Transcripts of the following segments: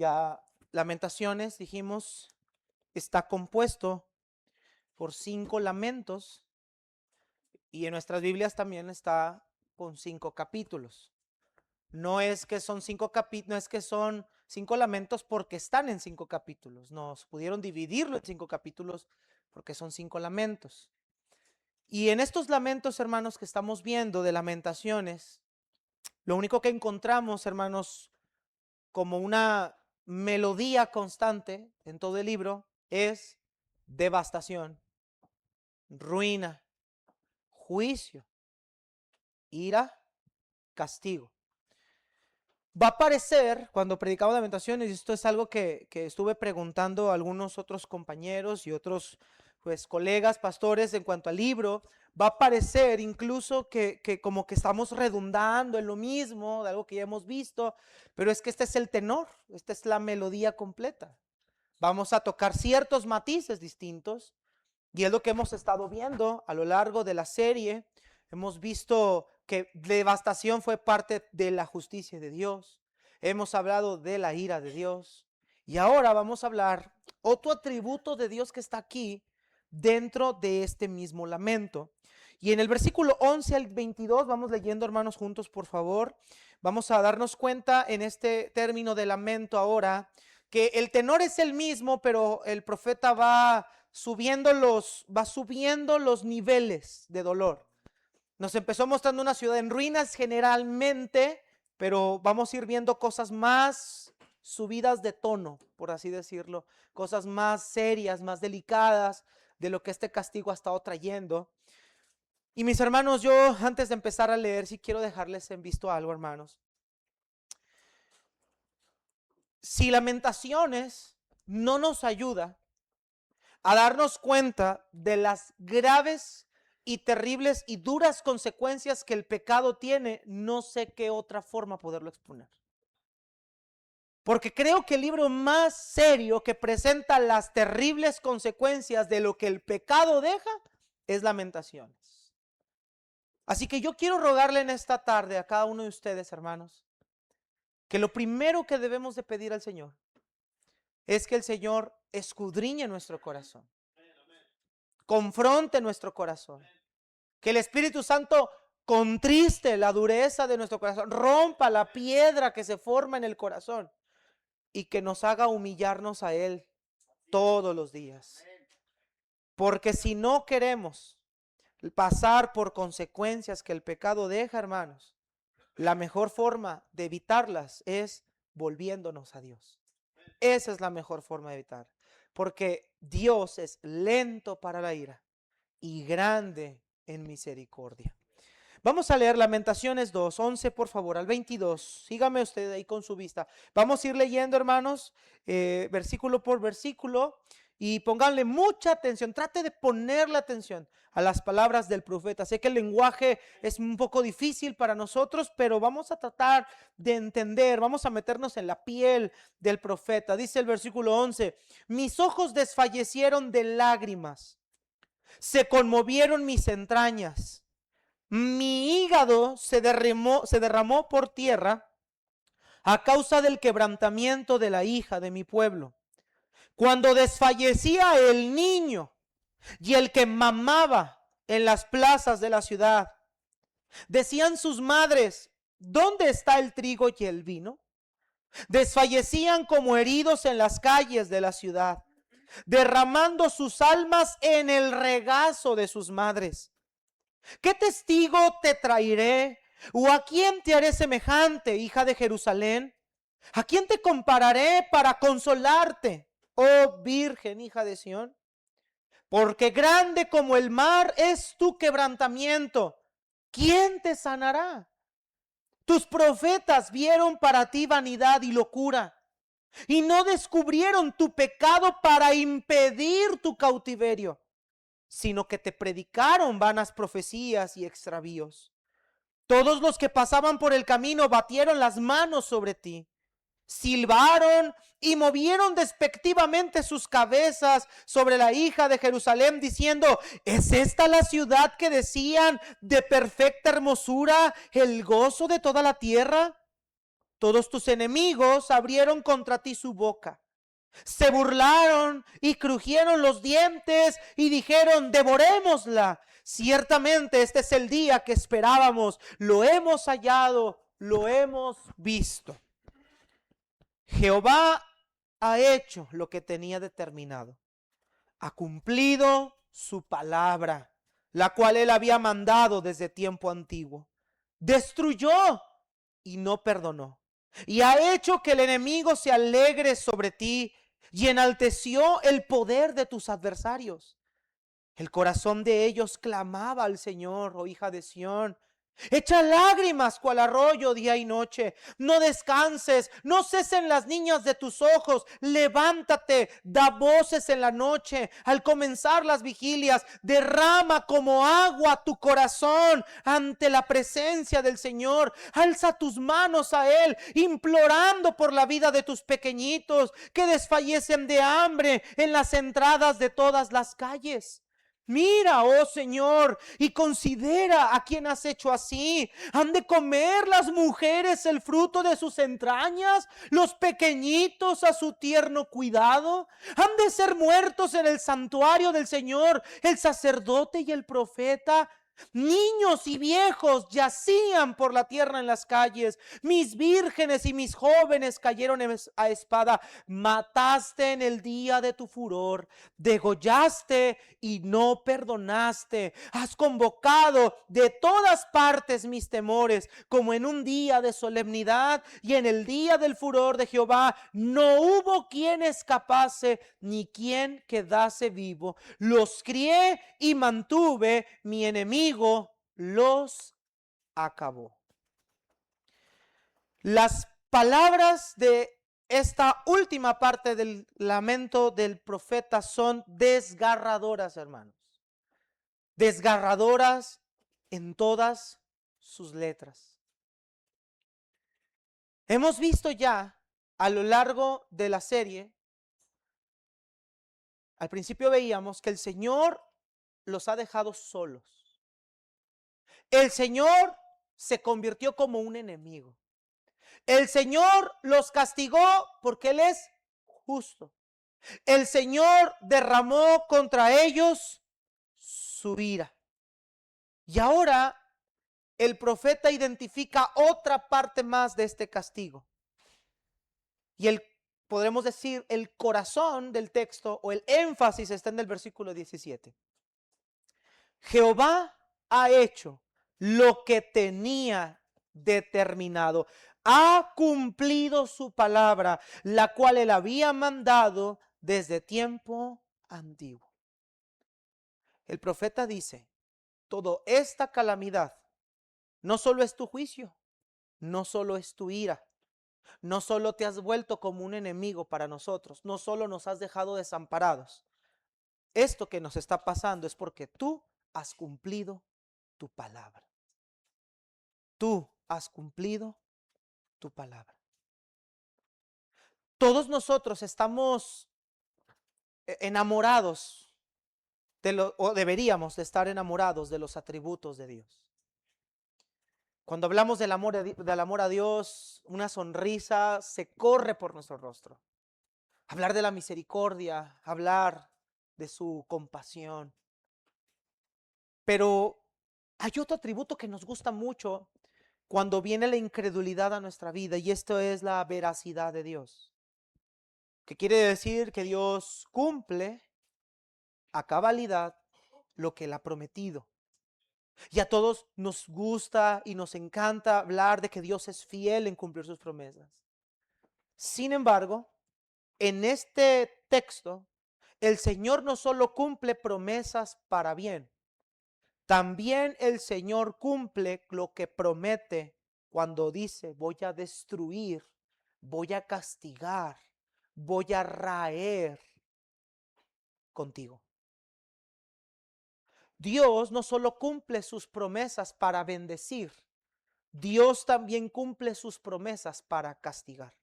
Ya Lamentaciones, dijimos, está compuesto por 5 lamentos y en nuestras Biblias también está con 5 capítulos. No es que son 5 capítulos, no es que son 5 lamentos porque están en 5 capítulos. Nos pudieron dividirlo en 5 capítulos porque son 5 lamentos. Y en estos lamentos, hermanos, que estamos viendo de Lamentaciones, lo único que encontramos, hermanos, como una melodía constante en todo el libro es devastación, ruina, juicio, ira, castigo. Va a aparecer cuando predicamos Lamentaciones, y esto es algo que estuve preguntando a algunos otros compañeros y otros colegas, pastores, en cuanto al libro, va a parecer incluso que como que estamos redundando en lo mismo, de algo que ya hemos visto, pero es que este es el tenor, esta es la melodía completa. Vamos a tocar ciertos matices distintos y es lo que hemos estado viendo a lo largo de la serie. Hemos visto que devastación fue parte de la justicia de Dios. Hemos hablado de la ira de Dios. Y ahora vamos a hablar otro atributo de Dios que está aquí dentro de este mismo lamento. Y en el versículo 11 al 22, vamos leyendo, hermanos, juntos, por favor. Vamos a darnos cuenta en este término de lamento ahora que el tenor es el mismo, pero el profeta va subiendo los niveles de dolor. Nos empezó mostrando una ciudad en ruinas generalmente, pero vamos a ir viendo cosas más subidas de tono, por así decirlo, cosas más serias, más delicadas de lo que este castigo ha estado trayendo. Y mis hermanos, yo antes de empezar a leer, sí quiero dejarles en visto algo, hermanos. Si Lamentaciones no nos ayuda a darnos cuenta de las graves y terribles y duras consecuencias que el pecado tiene, no sé qué otra forma poderlo exponer. Porque creo que el libro más serio que presenta las terribles consecuencias de lo que el pecado deja es Lamentaciones. Así que yo quiero rogarle en esta tarde a cada uno de ustedes, hermanos, que lo primero que debemos de pedir al Señor es que el Señor escudriñe nuestro corazón, confronte nuestro corazón, que el Espíritu Santo contriste la dureza de nuestro corazón, rompa la piedra que se forma en el corazón y que nos haga humillarnos a Él todos los días. Porque si no queremos pasar por consecuencias que el pecado deja, hermanos, la mejor forma de evitarlas es volviéndonos a Dios. Esa es la mejor forma de evitar. Porque Dios es lento para la ira y grande en misericordia. Vamos a leer Lamentaciones 2, 11 por favor, al 22. Sígame usted ahí con su vista. Vamos a ir leyendo, hermanos, versículo por versículo. Y pónganle mucha atención, trate de ponerle atención a las palabras del profeta. Sé que el lenguaje es un poco difícil para nosotros, pero vamos a tratar de entender, vamos a meternos en la piel del profeta. Dice el versículo 11, mis ojos desfallecieron de lágrimas, se conmovieron mis entrañas, mi hígado se derramó por tierra a causa del quebrantamiento de la hija de mi pueblo. Cuando desfallecía el niño y el que mamaba en las plazas de la ciudad, decían sus madres, ¿dónde está el trigo y el vino? Desfallecían como heridos en las calles de la ciudad, derramando sus almas en el regazo de sus madres. ¿Qué testigo te traeré? ¿O a quién te haré semejante, hija de Jerusalén? ¿A quién te compararé para consolarte, oh Virgen, hija de Sión? Porque grande como el mar es tu quebrantamiento. ¿Quién te sanará? Tus profetas vieron para ti vanidad y locura, y no descubrieron tu pecado para impedir tu cautiverio, sino que te predicaron vanas profecías y extravíos. Todos los que pasaban por el camino batieron las manos sobre ti, silbaron y movieron despectivamente sus cabezas sobre la hija de Jerusalén, diciendo, ¿es esta la ciudad que decían de perfecta hermosura, el gozo de toda la tierra? Todos tus enemigos abrieron contra ti su boca. Se burlaron y crujieron los dientes y dijeron: devorémosla. Ciertamente este es el día que esperábamos. Lo hemos hallado, lo hemos visto. Jehová ha hecho lo que tenía determinado. Ha cumplido su palabra, la cual él había mandado desde tiempo antiguo. Destruyó y no perdonó. Y ha hecho que el enemigo se alegre sobre ti y enalteció el poder de tus adversarios. El corazón de ellos clamaba al Señor, oh hija de Sión. Echa lágrimas cual arroyo día y noche. No descanses, no cesen las niñas de tus ojos. Levántate, da voces en la noche. Al comenzar las vigilias, derrama como agua tu corazón ante la presencia del Señor. Alza tus manos a Él, implorando por la vida de tus pequeñitos que desfallecen de hambre en las entradas de todas las calles. Mira, oh Señor, y considera a quien has hecho así. ¿Han de comer las mujeres el fruto de sus entrañas, los pequeñitos a su tierno cuidado? ¿Han de ser muertos en el santuario del Señor el sacerdote y el profeta? Niños y viejos yacían por la tierra en las calles. Mis vírgenes y mis jóvenes cayeron a espada. Mataste en el día de tu furor, degollaste y no perdonaste. Has convocado de todas partes mis temores, como en un día de solemnidad, y en el día del furor de Jehová no hubo quien escapase ni quien quedase vivo. Los crié y mantuve, mi enemigo los acabó. Las palabras de esta última parte del lamento del profeta son desgarradoras, hermanos. Desgarradoras en todas sus letras. Hemos visto ya a lo largo de la serie, al principio veíamos que el Señor los ha dejado solos. El Señor se convirtió como un enemigo. El Señor los castigó porque Él es justo. El Señor derramó contra ellos su ira. Y ahora el profeta identifica otra parte más de este castigo. Y podremos decir, el corazón del texto o el énfasis está en el versículo 17. Jehová ha hecho lo que tenía determinado. Ha cumplido su palabra, la cual él había mandado desde tiempo antiguo. El profeta dice: toda esta calamidad no solo es tu juicio, no solo es tu ira, no solo te has vuelto como un enemigo para nosotros, no solo nos has dejado desamparados. Esto que nos está pasando es porque tú has cumplido tu palabra. Tú has cumplido tu palabra. Todos nosotros estamos enamorados o deberíamos de estar enamorados de los atributos de Dios. Cuando hablamos del amor a Dios, una sonrisa se corre por nuestro rostro. Hablar de la misericordia, hablar de su compasión. Pero hay otro atributo que nos gusta mucho cuando viene la incredulidad a nuestra vida, y esto es la veracidad de Dios. Que quiere decir que Dios cumple a cabalidad lo que Él ha prometido. Y a todos nos gusta y nos encanta hablar de que Dios es fiel en cumplir sus promesas. Sin embargo, en este texto, el Señor no solo cumple promesas para bien, también el Señor cumple lo que promete cuando dice: voy a destruir, voy a castigar, voy a raer contigo. Dios no solo cumple sus promesas para bendecir, Dios también cumple sus promesas para castigar.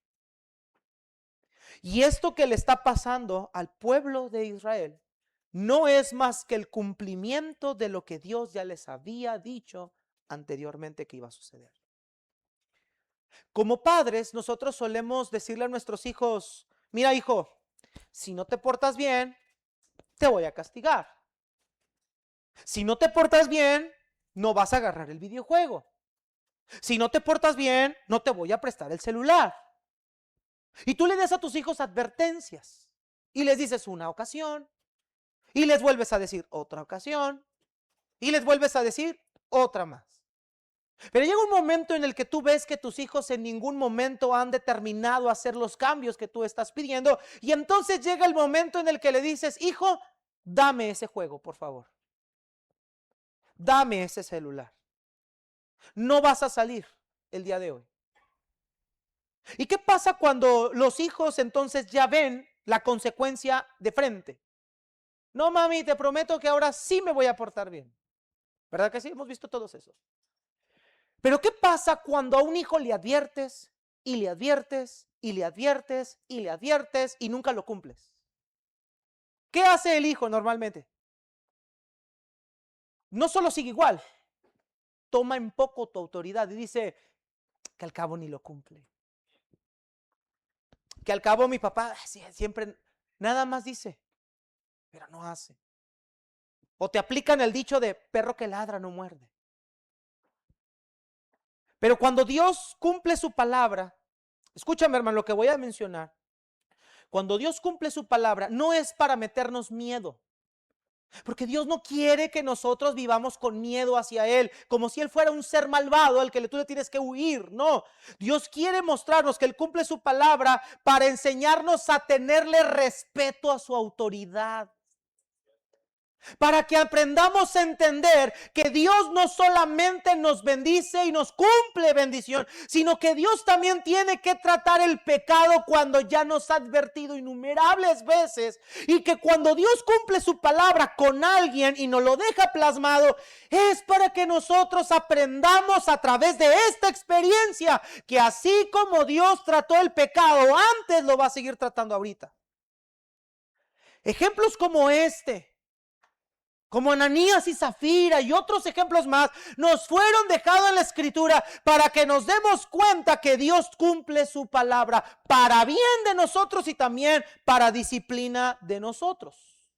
Y esto que le está pasando al pueblo de Israel no es más que el cumplimiento de lo que Dios ya les había dicho anteriormente que iba a suceder. Como padres, nosotros solemos decirle a nuestros hijos, mira hijo, si no te portas bien, te voy a castigar. Si no te portas bien, no vas a agarrar el videojuego. Si no te portas bien, no te voy a prestar el celular. Y tú le das a tus hijos advertencias y les dices una ocasión y les vuelves a decir otra ocasión y les vuelves a decir otra más. Pero llega un momento en el que tú ves que tus hijos en ningún momento han determinado hacer los cambios que tú estás pidiendo y entonces llega el momento en el que le dices, hijo, dame ese juego, por favor. Dame ese celular. No vas a salir el día de hoy. ¿Y qué pasa cuando los hijos entonces ya ven la consecuencia de frente? No, mami, te prometo que ahora sí me voy a portar bien. ¿Verdad que sí? Hemos visto todos esos. Pero ¿qué pasa cuando a un hijo le adviertes y le adviertes y le adviertes y le adviertes y nunca lo cumples? ¿Qué hace el hijo normalmente? No solo sigue igual, toma en poco tu autoridad y dice que al cabo ni lo cumple. Que al cabo mi papá siempre nada más dice, pero no hace. O te aplican el dicho de perro que ladra no muerde. Pero cuando Dios cumple su palabra, escúchame hermano lo que voy a mencionar. Cuando Dios cumple su palabra, no es para meternos miedo. Porque Dios no quiere que nosotros vivamos con miedo hacia Él, como si Él fuera un ser malvado al que tú le tienes que huir. No, Dios quiere mostrarnos que Él cumple su palabra para enseñarnos a tenerle respeto a su autoridad. Para que aprendamos a entender que Dios no solamente nos bendice y nos cumple bendición, sino que Dios también tiene que tratar el pecado cuando ya nos ha advertido innumerables veces, y que cuando Dios cumple su palabra con alguien y nos lo deja plasmado, es para que nosotros aprendamos a través de esta experiencia que así como Dios trató el pecado antes, lo va a seguir tratando ahorita. Ejemplos como este, como Ananías y Zafira y otros ejemplos más, nos fueron dejados en la Escritura para que nos demos cuenta que Dios cumple su palabra para bien de nosotros y también para disciplina de nosotros.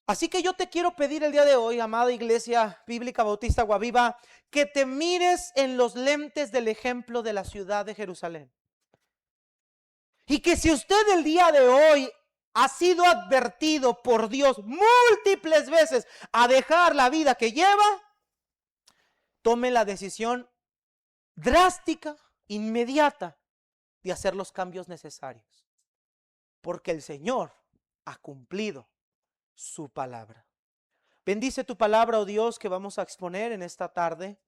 Así que yo te quiero pedir el día de hoy, amada Iglesia Bíblica Bautista Guaviva, que te mires en los lentes del ejemplo de la ciudad de Jerusalén. Y que si usted el día de hoy ha sido advertido por Dios múltiples veces a dejar la vida que lleva, tome la decisión drástica, inmediata, de hacer los cambios necesarios. Porque el Señor ha cumplido su palabra. Bendice tu palabra, oh Dios, que vamos a exponer en esta tarde.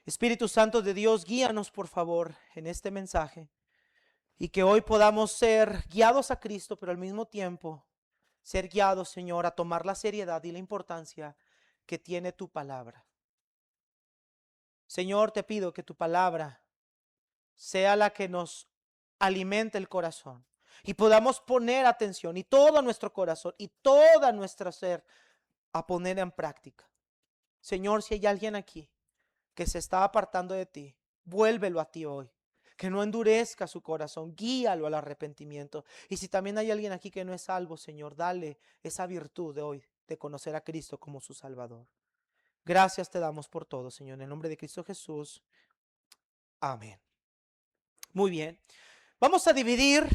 Espíritu Santo de Dios, guíanos por favor en este mensaje. Y que hoy podamos ser guiados a Cristo, pero al mismo tiempo ser guiados, Señor, a tomar la seriedad y la importancia que tiene tu palabra. Señor, te pido que tu palabra sea la que nos alimente el corazón y podamos poner atención y todo nuestro corazón y toda nuestra ser a poner en práctica. Señor, si hay alguien aquí que se está apartando de ti, vuélvelo a ti hoy. Que no endurezca su corazón, guíalo al arrepentimiento. Y si también hay alguien aquí que no es salvo, Señor, dale esa virtud de hoy, de conocer a Cristo como su Salvador. Gracias te damos por todo, Señor, en el nombre de Cristo Jesús. Amén. Muy bien. Vamos a dividir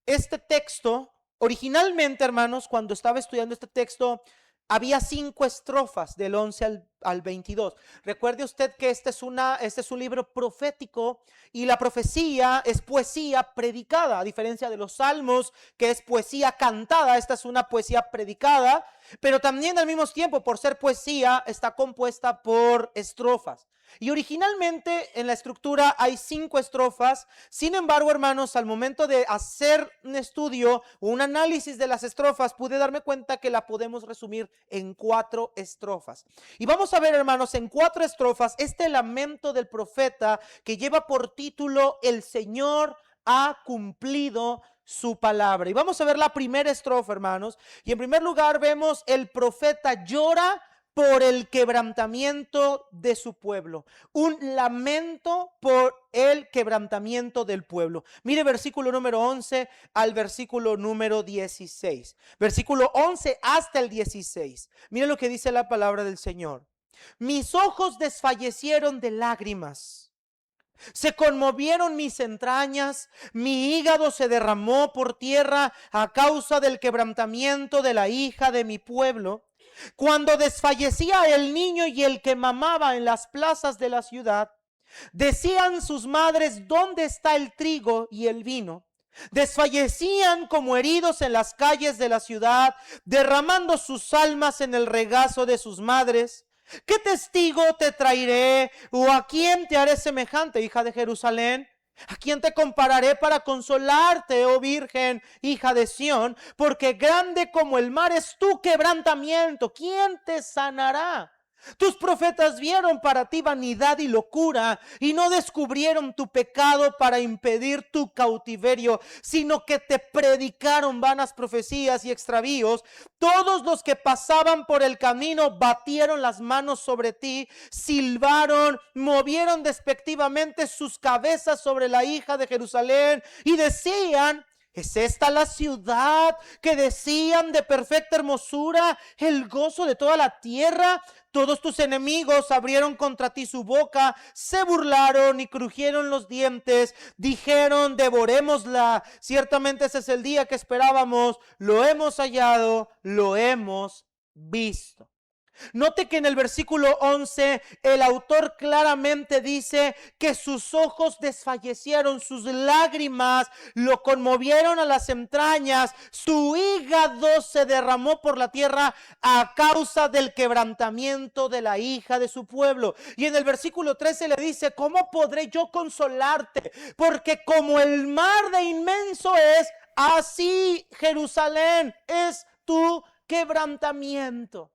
este texto. Originalmente, hermanos, cuando estaba estudiando este texto, había 5 estrofas del 11 al 22. Recuerde usted que este es un libro profético y la profecía es poesía predicada, a diferencia de los salmos, que es poesía cantada. Esta es una poesía predicada, pero también al mismo tiempo, por ser poesía, está compuesta por estrofas. Y originalmente en la estructura hay 5 estrofas. Sin embargo, hermanos, al momento de hacer un estudio o un análisis de las estrofas, pude darme cuenta que la podemos resumir en 4 estrofas. Y vamos a ver, hermanos, en 4 estrofas este lamento del profeta que lleva por título El Señor ha cumplido su palabra. Y vamos a ver la primera estrofa, hermanos. Y en primer lugar vemos el profeta llora por el quebrantamiento de su pueblo. Un lamento por el quebrantamiento del pueblo. Mire versículo número 11 al versículo número 16. Versículo 11 hasta el 16. Mire lo que dice la palabra del Señor. Mis ojos desfallecieron de lágrimas. Se conmovieron mis entrañas, mi hígado se derramó por tierra a causa del quebrantamiento de la hija de mi pueblo. Cuando desfallecía el niño y el que mamaba en las plazas de la ciudad, decían sus madres: ¿dónde está el trigo y el vino? Desfallecían como heridos en las calles de la ciudad, derramando sus almas en el regazo de sus madres. ¿Qué testigo te traeré? ¿O a quién te haré semejante, hija de Jerusalén? ¿A quién te compararé para consolarte, oh Virgen, hija de Sión? Porque grande como el mar es tu quebrantamiento. ¿Quién te sanará? Tus profetas vieron para ti vanidad y locura, y no descubrieron tu pecado para impedir tu cautiverio, sino que te predicaron vanas profecías y extravíos. Todos los que pasaban por el camino batieron las manos sobre ti, silbaron, movieron despectivamente sus cabezas sobre la hija de Jerusalén y decían: ¿es esta la ciudad que decían de perfecta hermosura, el gozo de toda la tierra? Todos tus enemigos abrieron contra ti su boca, se burlaron y crujieron los dientes, dijeron: devorémosla. Ciertamente ese es el día que esperábamos, lo hemos hallado, lo hemos visto. Note que en el versículo 11 el autor claramente dice que sus ojos desfallecieron, sus lágrimas lo conmovieron a las entrañas, su hígado se derramó por la tierra a causa del quebrantamiento de la hija de su pueblo. Y en el versículo 13 le dice: ¿cómo podré yo consolarte? Porque como el mar de inmenso es, así Jerusalén es tu quebrantamiento.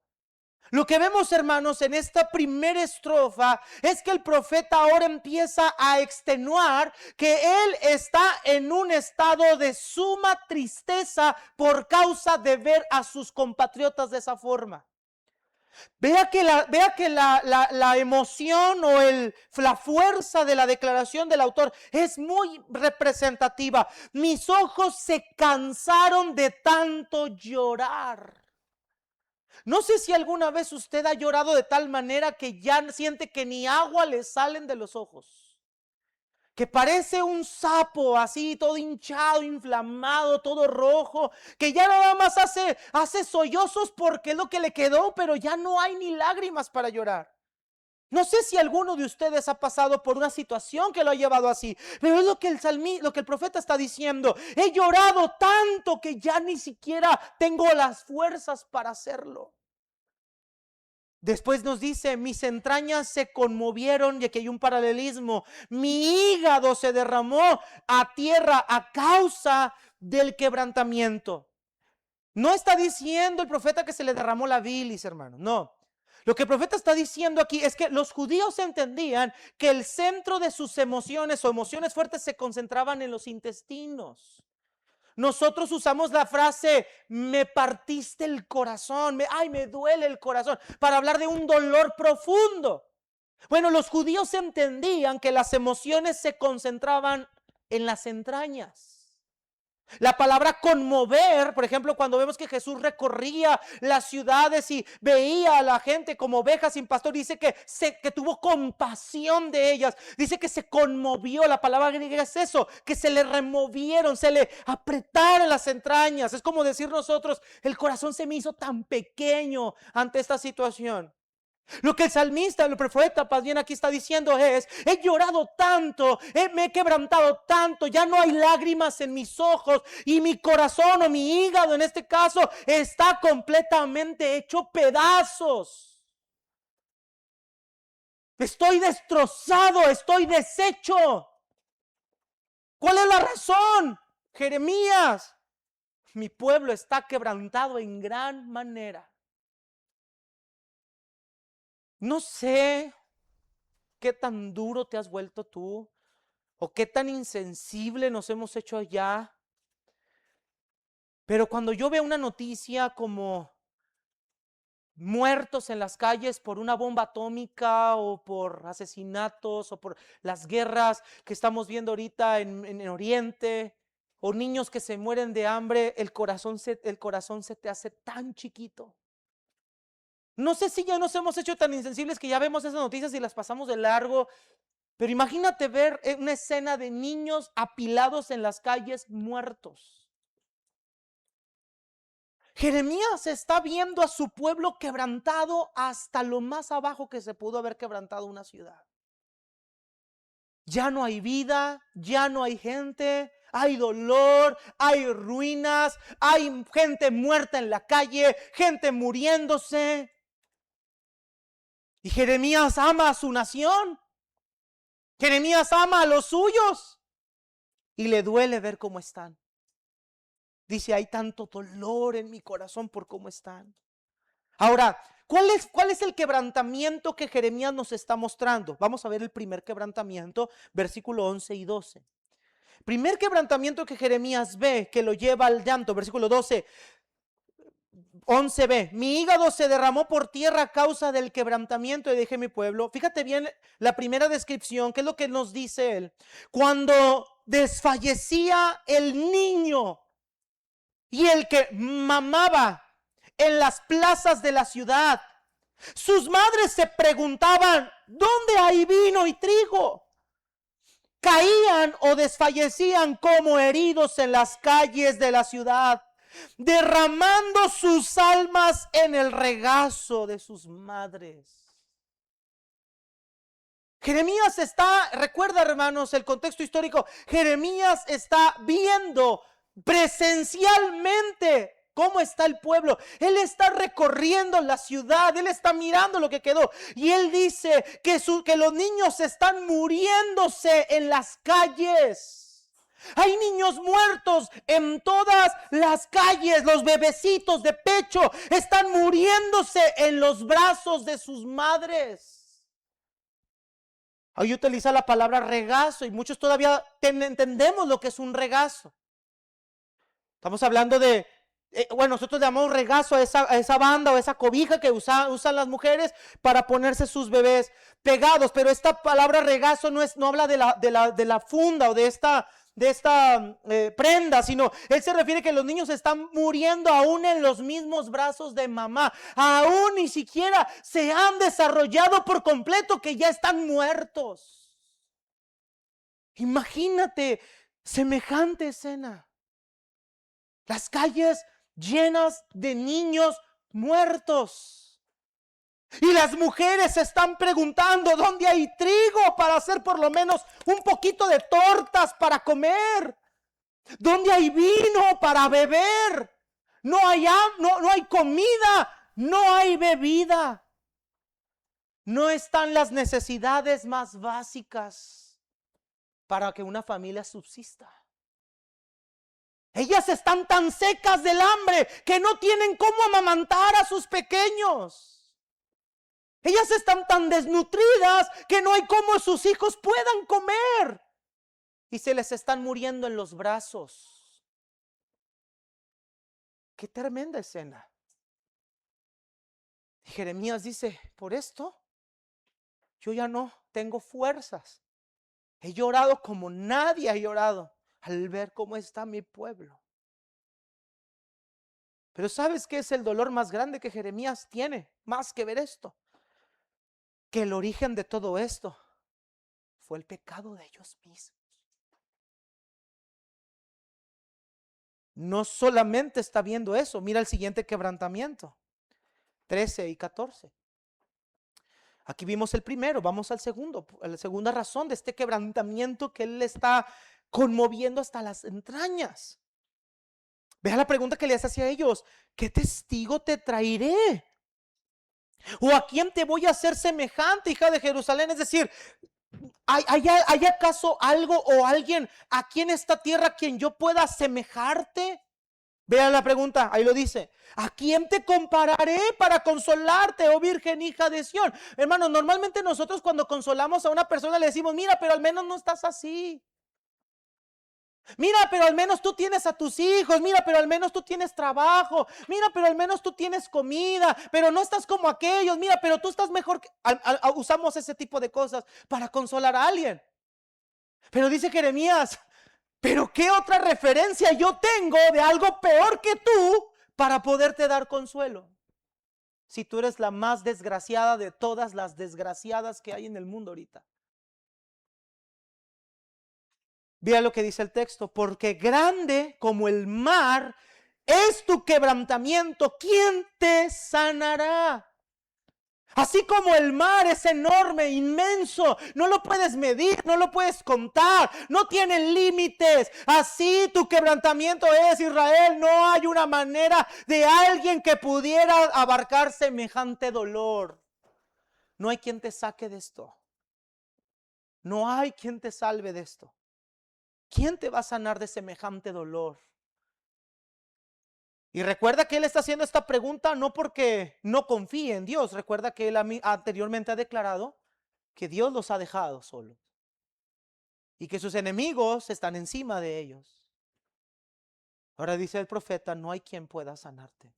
Lo que vemos, hermanos, en esta primera estrofa es que el profeta ahora empieza a extenuar que él está en un estado de suma tristeza por causa de ver a sus compatriotas de esa forma. Vea que la emoción o la fuerza de la declaración del autor es muy representativa. Mis ojos se cansaron de tanto llorar. No sé si alguna vez usted ha llorado de tal manera que ya siente que ni agua le salen de los ojos, que parece un sapo así, todo hinchado, inflamado, todo rojo, que ya nada más hace sollozos porque es lo que le quedó, pero ya no hay ni lágrimas para llorar. No sé si alguno de ustedes ha pasado por una situación que lo ha llevado así, pero es lo que el profeta está diciendo: he llorado tanto que ya ni siquiera tengo las fuerzas para hacerlo. Después nos dice: mis entrañas se conmovieron, y aquí hay un paralelismo, mi hígado se derramó a tierra a causa del quebrantamiento. No está diciendo el profeta que se le derramó la bilis, hermano, no. Lo que el profeta está diciendo aquí es que los judíos entendían que el centro de sus emociones o emociones fuertes se concentraban en los intestinos. Nosotros usamos la frase: me partiste el corazón, ay, me duele el corazón, para hablar de un dolor profundo. Bueno, los judíos entendían que las emociones se concentraban en las entrañas. La palabra conmover, por ejemplo, cuando vemos que Jesús recorría las ciudades y veía a la gente como ovejas sin pastor, dice que tuvo compasión de ellas, dice que se conmovió. La palabra griega es eso, que se le removieron, se le apretaron las entrañas. Es como decir nosotros: el corazón se me hizo tan pequeño ante esta situación. Lo que el salmista, el profeta, más bien aquí está diciendo es: he llorado tanto, me he quebrantado tanto, ya no hay lágrimas en mis ojos, y mi corazón, o mi hígado en este caso, está completamente hecho pedazos. Estoy destrozado, estoy deshecho. ¿Cuál es la razón? Jeremías: mi pueblo está quebrantado en gran manera. No sé qué tan duro te has vuelto tú, o qué tan insensible nos hemos hecho allá. Pero cuando yo veo una noticia como muertos en las calles por una bomba atómica o por asesinatos o por las guerras que estamos viendo ahorita en Oriente, o niños que se mueren de hambre, el corazón se te hace tan chiquito. No sé si ya nos hemos hecho tan insensibles que ya vemos esas noticias y las pasamos de largo, pero imagínate ver una escena de niños apilados en las calles muertos. Jeremías está viendo a su pueblo quebrantado hasta lo más abajo que se pudo haber quebrantado una ciudad. Ya no hay vida, ya no hay gente, hay dolor, hay ruinas, hay gente muerta en la calle, gente muriéndose. Y Jeremías ama a su nación. Jeremías ama a los suyos y le duele ver cómo están. Dice, hay tanto dolor en mi corazón por cómo están. Ahora, ¿cuál es el quebrantamiento que Jeremías nos está mostrando? Vamos a ver el primer quebrantamiento, versículo 11 y 12. Primer quebrantamiento que Jeremías ve, que lo lleva al llanto, versículo 12. 11b, mi hígado se derramó por tierra a causa del quebrantamiento y dejé mi pueblo. Fíjate bien la primera descripción, ¿qué es lo que nos dice él? Cuando desfallecía el niño y el que mamaba en las plazas de la ciudad, sus madres se preguntaban, ¿dónde hay vino y trigo? Caían o desfallecían como heridos en las calles de la ciudad, derramando sus almas en el regazo de sus madres. Jeremías recuerda, hermanos, el contexto histórico. Jeremías está viendo presencialmente cómo está el pueblo. Él está recorriendo la ciudad, él está mirando lo que quedó. Y él dice que los niños están muriéndose en las calles. Hay niños muertos en todas las calles. Los bebecitos de pecho están muriéndose en los brazos de sus madres. Ahí utiliza la palabra regazo y muchos todavía entendemos lo que es un regazo. Estamos hablando de, nosotros llamamos regazo a esa banda o esa cobija que usan las mujeres para ponerse sus bebés pegados. Pero esta palabra regazo no habla de la funda o de esta prenda, sino él se refiere que los niños están muriendo aún en los mismos brazos de mamá, aún ni siquiera se han desarrollado por completo, que ya están muertos. Imagínate semejante escena, las calles llenas de niños muertos. Y las mujeres se están preguntando dónde hay trigo para hacer por lo menos un poquito de tortas para comer. ¿Dónde hay vino para beber? No hay comida, no hay bebida. No están las necesidades más básicas para que una familia subsista. Ellas están tan secas del hambre que no tienen cómo amamantar a sus pequeños. Ellas están tan desnutridas que no hay cómo sus hijos puedan comer. Y se les están muriendo en los brazos. Qué tremenda escena. Y Jeremías dice, por esto yo ya no tengo fuerzas. He llorado como nadie ha llorado al ver cómo está mi pueblo. Pero ¿sabes qué es el dolor más grande que Jeremías tiene? Más que ver esto. Que el origen de todo esto fue el pecado de ellos mismos. No solamente está viendo eso, mira el siguiente quebrantamiento, 13 y 14. Aquí vimos el primero, vamos al segundo, la segunda razón de este quebrantamiento que él está conmoviendo hasta las entrañas. Vea la pregunta que le hace hacia ellos, ¿qué testigo te traeré? ¿O a quién te voy a hacer semejante, hija de Jerusalén? Es decir, ¿hay acaso algo o alguien aquí en esta tierra a quien yo pueda asemejarte? Vean la pregunta, ahí lo dice. ¿A quién te compararé para consolarte, oh Virgen hija de Sión? Hermanos, normalmente nosotros cuando consolamos a una persona le decimos, mira, pero al menos no estás así. Mira, pero al menos tú tienes a tus hijos. Mira, pero al menos tú tienes trabajo. Mira, pero al menos tú tienes comida. Pero no estás como aquellos. Mira, pero tú estás mejor. Usamos ese tipo de cosas para consolar a alguien. Pero dice Jeremías, pero ¿qué otra referencia yo tengo de algo peor que tú para poderte dar consuelo? Si tú eres la más desgraciada de todas las desgraciadas que hay en el mundo ahorita. Mira lo que dice el texto, porque grande como el mar es tu quebrantamiento, ¿quién te sanará? Así como el mar es enorme, inmenso, no lo puedes medir, no lo puedes contar, no tiene límites. Así tu quebrantamiento es, Israel. No hay una manera de alguien que pudiera abarcar semejante dolor. No hay quien te saque de esto. No hay quien te salve de esto. ¿Quién te va a sanar de semejante dolor? Y recuerda que él está haciendo esta pregunta no porque no confíe en Dios. Recuerda que él anteriormente ha declarado que Dios los ha dejado solos y que sus enemigos están encima de ellos. Ahora dice el profeta, no hay quien pueda sanarte.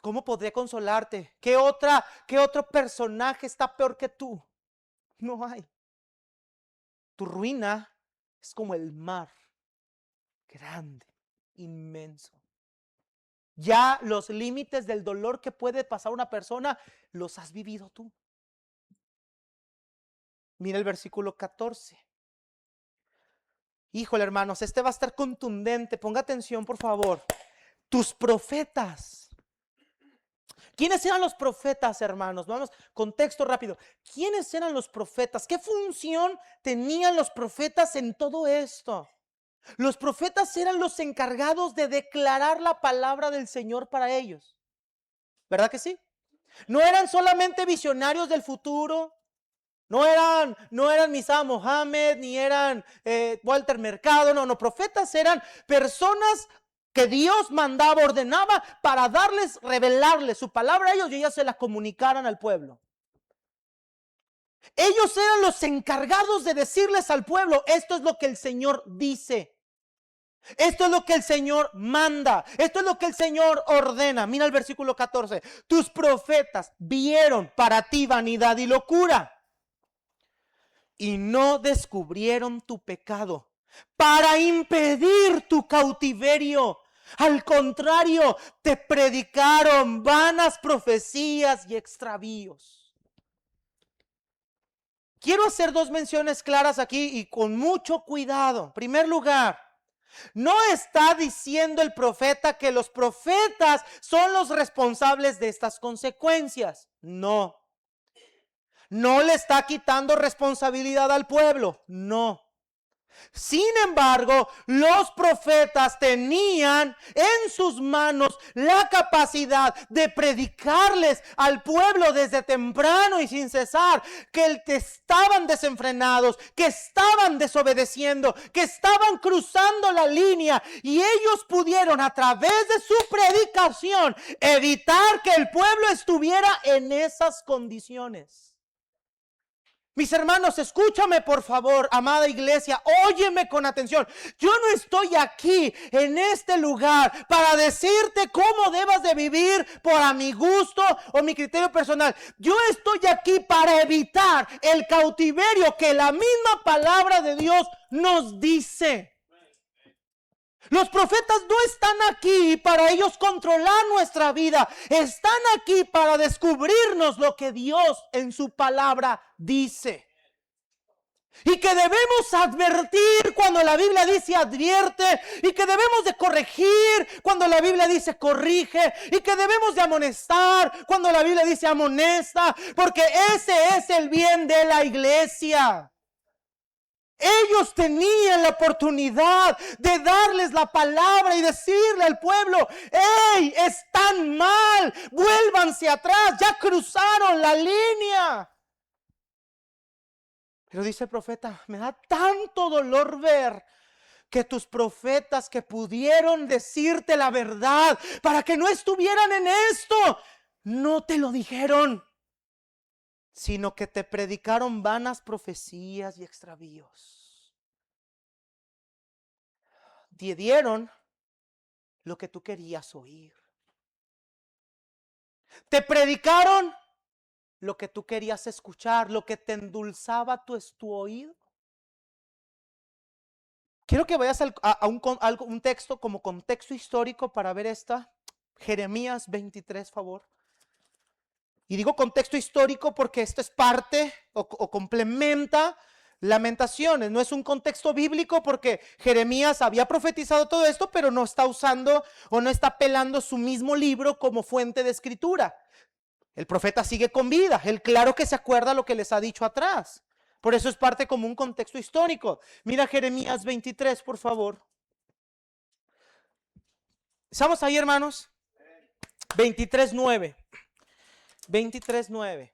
¿Cómo podré consolarte? ¿Qué otro personaje está peor que tú? No hay. Tu ruina es como el mar, grande, inmenso. Ya los límites del dolor que puede pasar una persona, los has vivido tú. Mira el versículo 14. Híjole, hermanos, este va a estar contundente. Ponga atención, por favor. Tus profetas. ¿Quiénes eran los profetas, hermanos? Vamos, contexto rápido. ¿Quiénes eran los profetas? ¿Qué función tenían los profetas en todo esto? Los profetas eran los encargados de declarar la palabra del Señor para ellos. ¿Verdad que sí? No eran solamente visionarios del futuro. No eran Misá Mohammed, ni eran Walter Mercado. No, profetas eran personas que Dios mandaba, ordenaba para revelarles su palabra a ellos y ellas se la comunicaran al pueblo. Ellos eran los encargados de decirles al pueblo, esto es lo que el Señor dice. Esto es lo que el Señor manda. Esto es lo que el Señor ordena. Mira el versículo 14. Tus profetas vieron para ti vanidad y locura y no descubrieron tu pecado para impedir tu cautiverio. Al contrario, te predicaron vanas profecías y extravíos. Quiero hacer dos menciones claras aquí y con mucho cuidado. En primer lugar, no está diciendo el profeta que los profetas son los responsables de estas consecuencias. No. No le está quitando responsabilidad al pueblo. No. Sin embargo, los profetas tenían en sus manos la capacidad de predicarles al pueblo desde temprano y sin cesar que estaban desenfrenados, que estaban desobedeciendo, que estaban cruzando la línea, y ellos pudieron a través de su predicación evitar que el pueblo estuviera en esas condiciones. Mis hermanos, escúchame por favor, amada iglesia, óyeme con atención. Yo no estoy aquí en este lugar para decirte cómo debas de vivir por a mi gusto o mi criterio personal. Yo estoy aquí para evitar el cautiverio que la misma palabra de Dios nos dice. Los profetas no están aquí para ellos controlar nuestra vida. Están aquí para descubrirnos lo que Dios en su palabra dice. Y que debemos advertir cuando la Biblia dice advierte. Y que debemos de corregir cuando la Biblia dice corrige. Y que debemos de amonestar cuando la Biblia dice amonesta. Porque ese es el bien de la iglesia. Ellos tenían la oportunidad de darles la palabra y decirle al pueblo, ¡hey! Están mal, vuélvanse atrás, ya cruzaron la línea. Pero dice el profeta, me da tanto dolor ver que tus profetas que pudieron decirte la verdad para que no estuvieran en esto, no te lo dijeron, sino que te predicaron vanas profecías y extravíos. te dieron lo que tú querías oír. Te predicaron lo que tú querías escuchar, lo que te endulzaba tu oído. Quiero que vayas un texto como contexto histórico para ver esta. Jeremías 23, favor. Y digo contexto histórico porque esto es parte o complementa Lamentaciones. No es un contexto bíblico porque Jeremías había profetizado todo esto, pero no está usando o no está apelando su mismo libro como fuente de escritura. El profeta sigue con vida. Él claro que se acuerda lo que les ha dicho atrás. Por eso es parte como un contexto histórico. Mira Jeremías 23, por favor. ¿Estamos ahí, hermanos? 23:9. 23:9.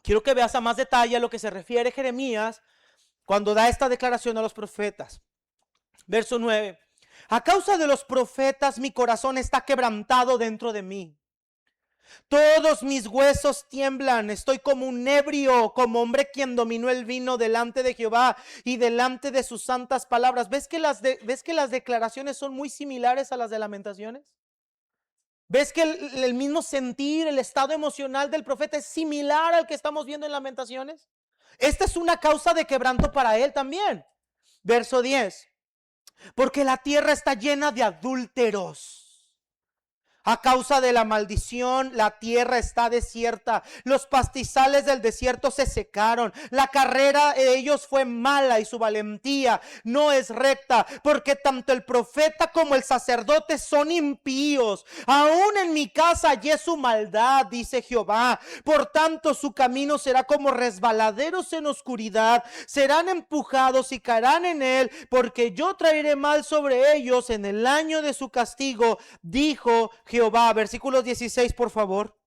Quiero que veas a más detalle a lo que se refiere Jeremías cuando da esta declaración a los profetas. Verso 9. A causa de los profetas mi corazón está quebrantado dentro de mí. Todos mis huesos tiemblan, estoy como un ebrio, como hombre quien dominó el vino delante de Jehová y delante de sus santas palabras. ¿Ves que las declaraciones son muy similares a las de Lamentaciones? ¿Ves que el mismo sentir, el estado emocional del profeta es similar al que estamos viendo en Lamentaciones? Esta es una causa de quebranto para él también. Verso 10. Porque la tierra está llena de adúlteros. A causa de la maldición, la tierra está desierta. Los pastizales del desierto se secaron. La carrera de ellos fue mala y su valentía no es recta. Porque tanto el profeta como el sacerdote son impíos. Aún en mi casa hallé su maldad, dice Jehová. Por tanto, su camino será como resbaladeros en oscuridad. Serán empujados y caerán en él. Porque yo traeré mal sobre ellos en el año de su castigo, dijo Jehová. Versículo 16, por favor.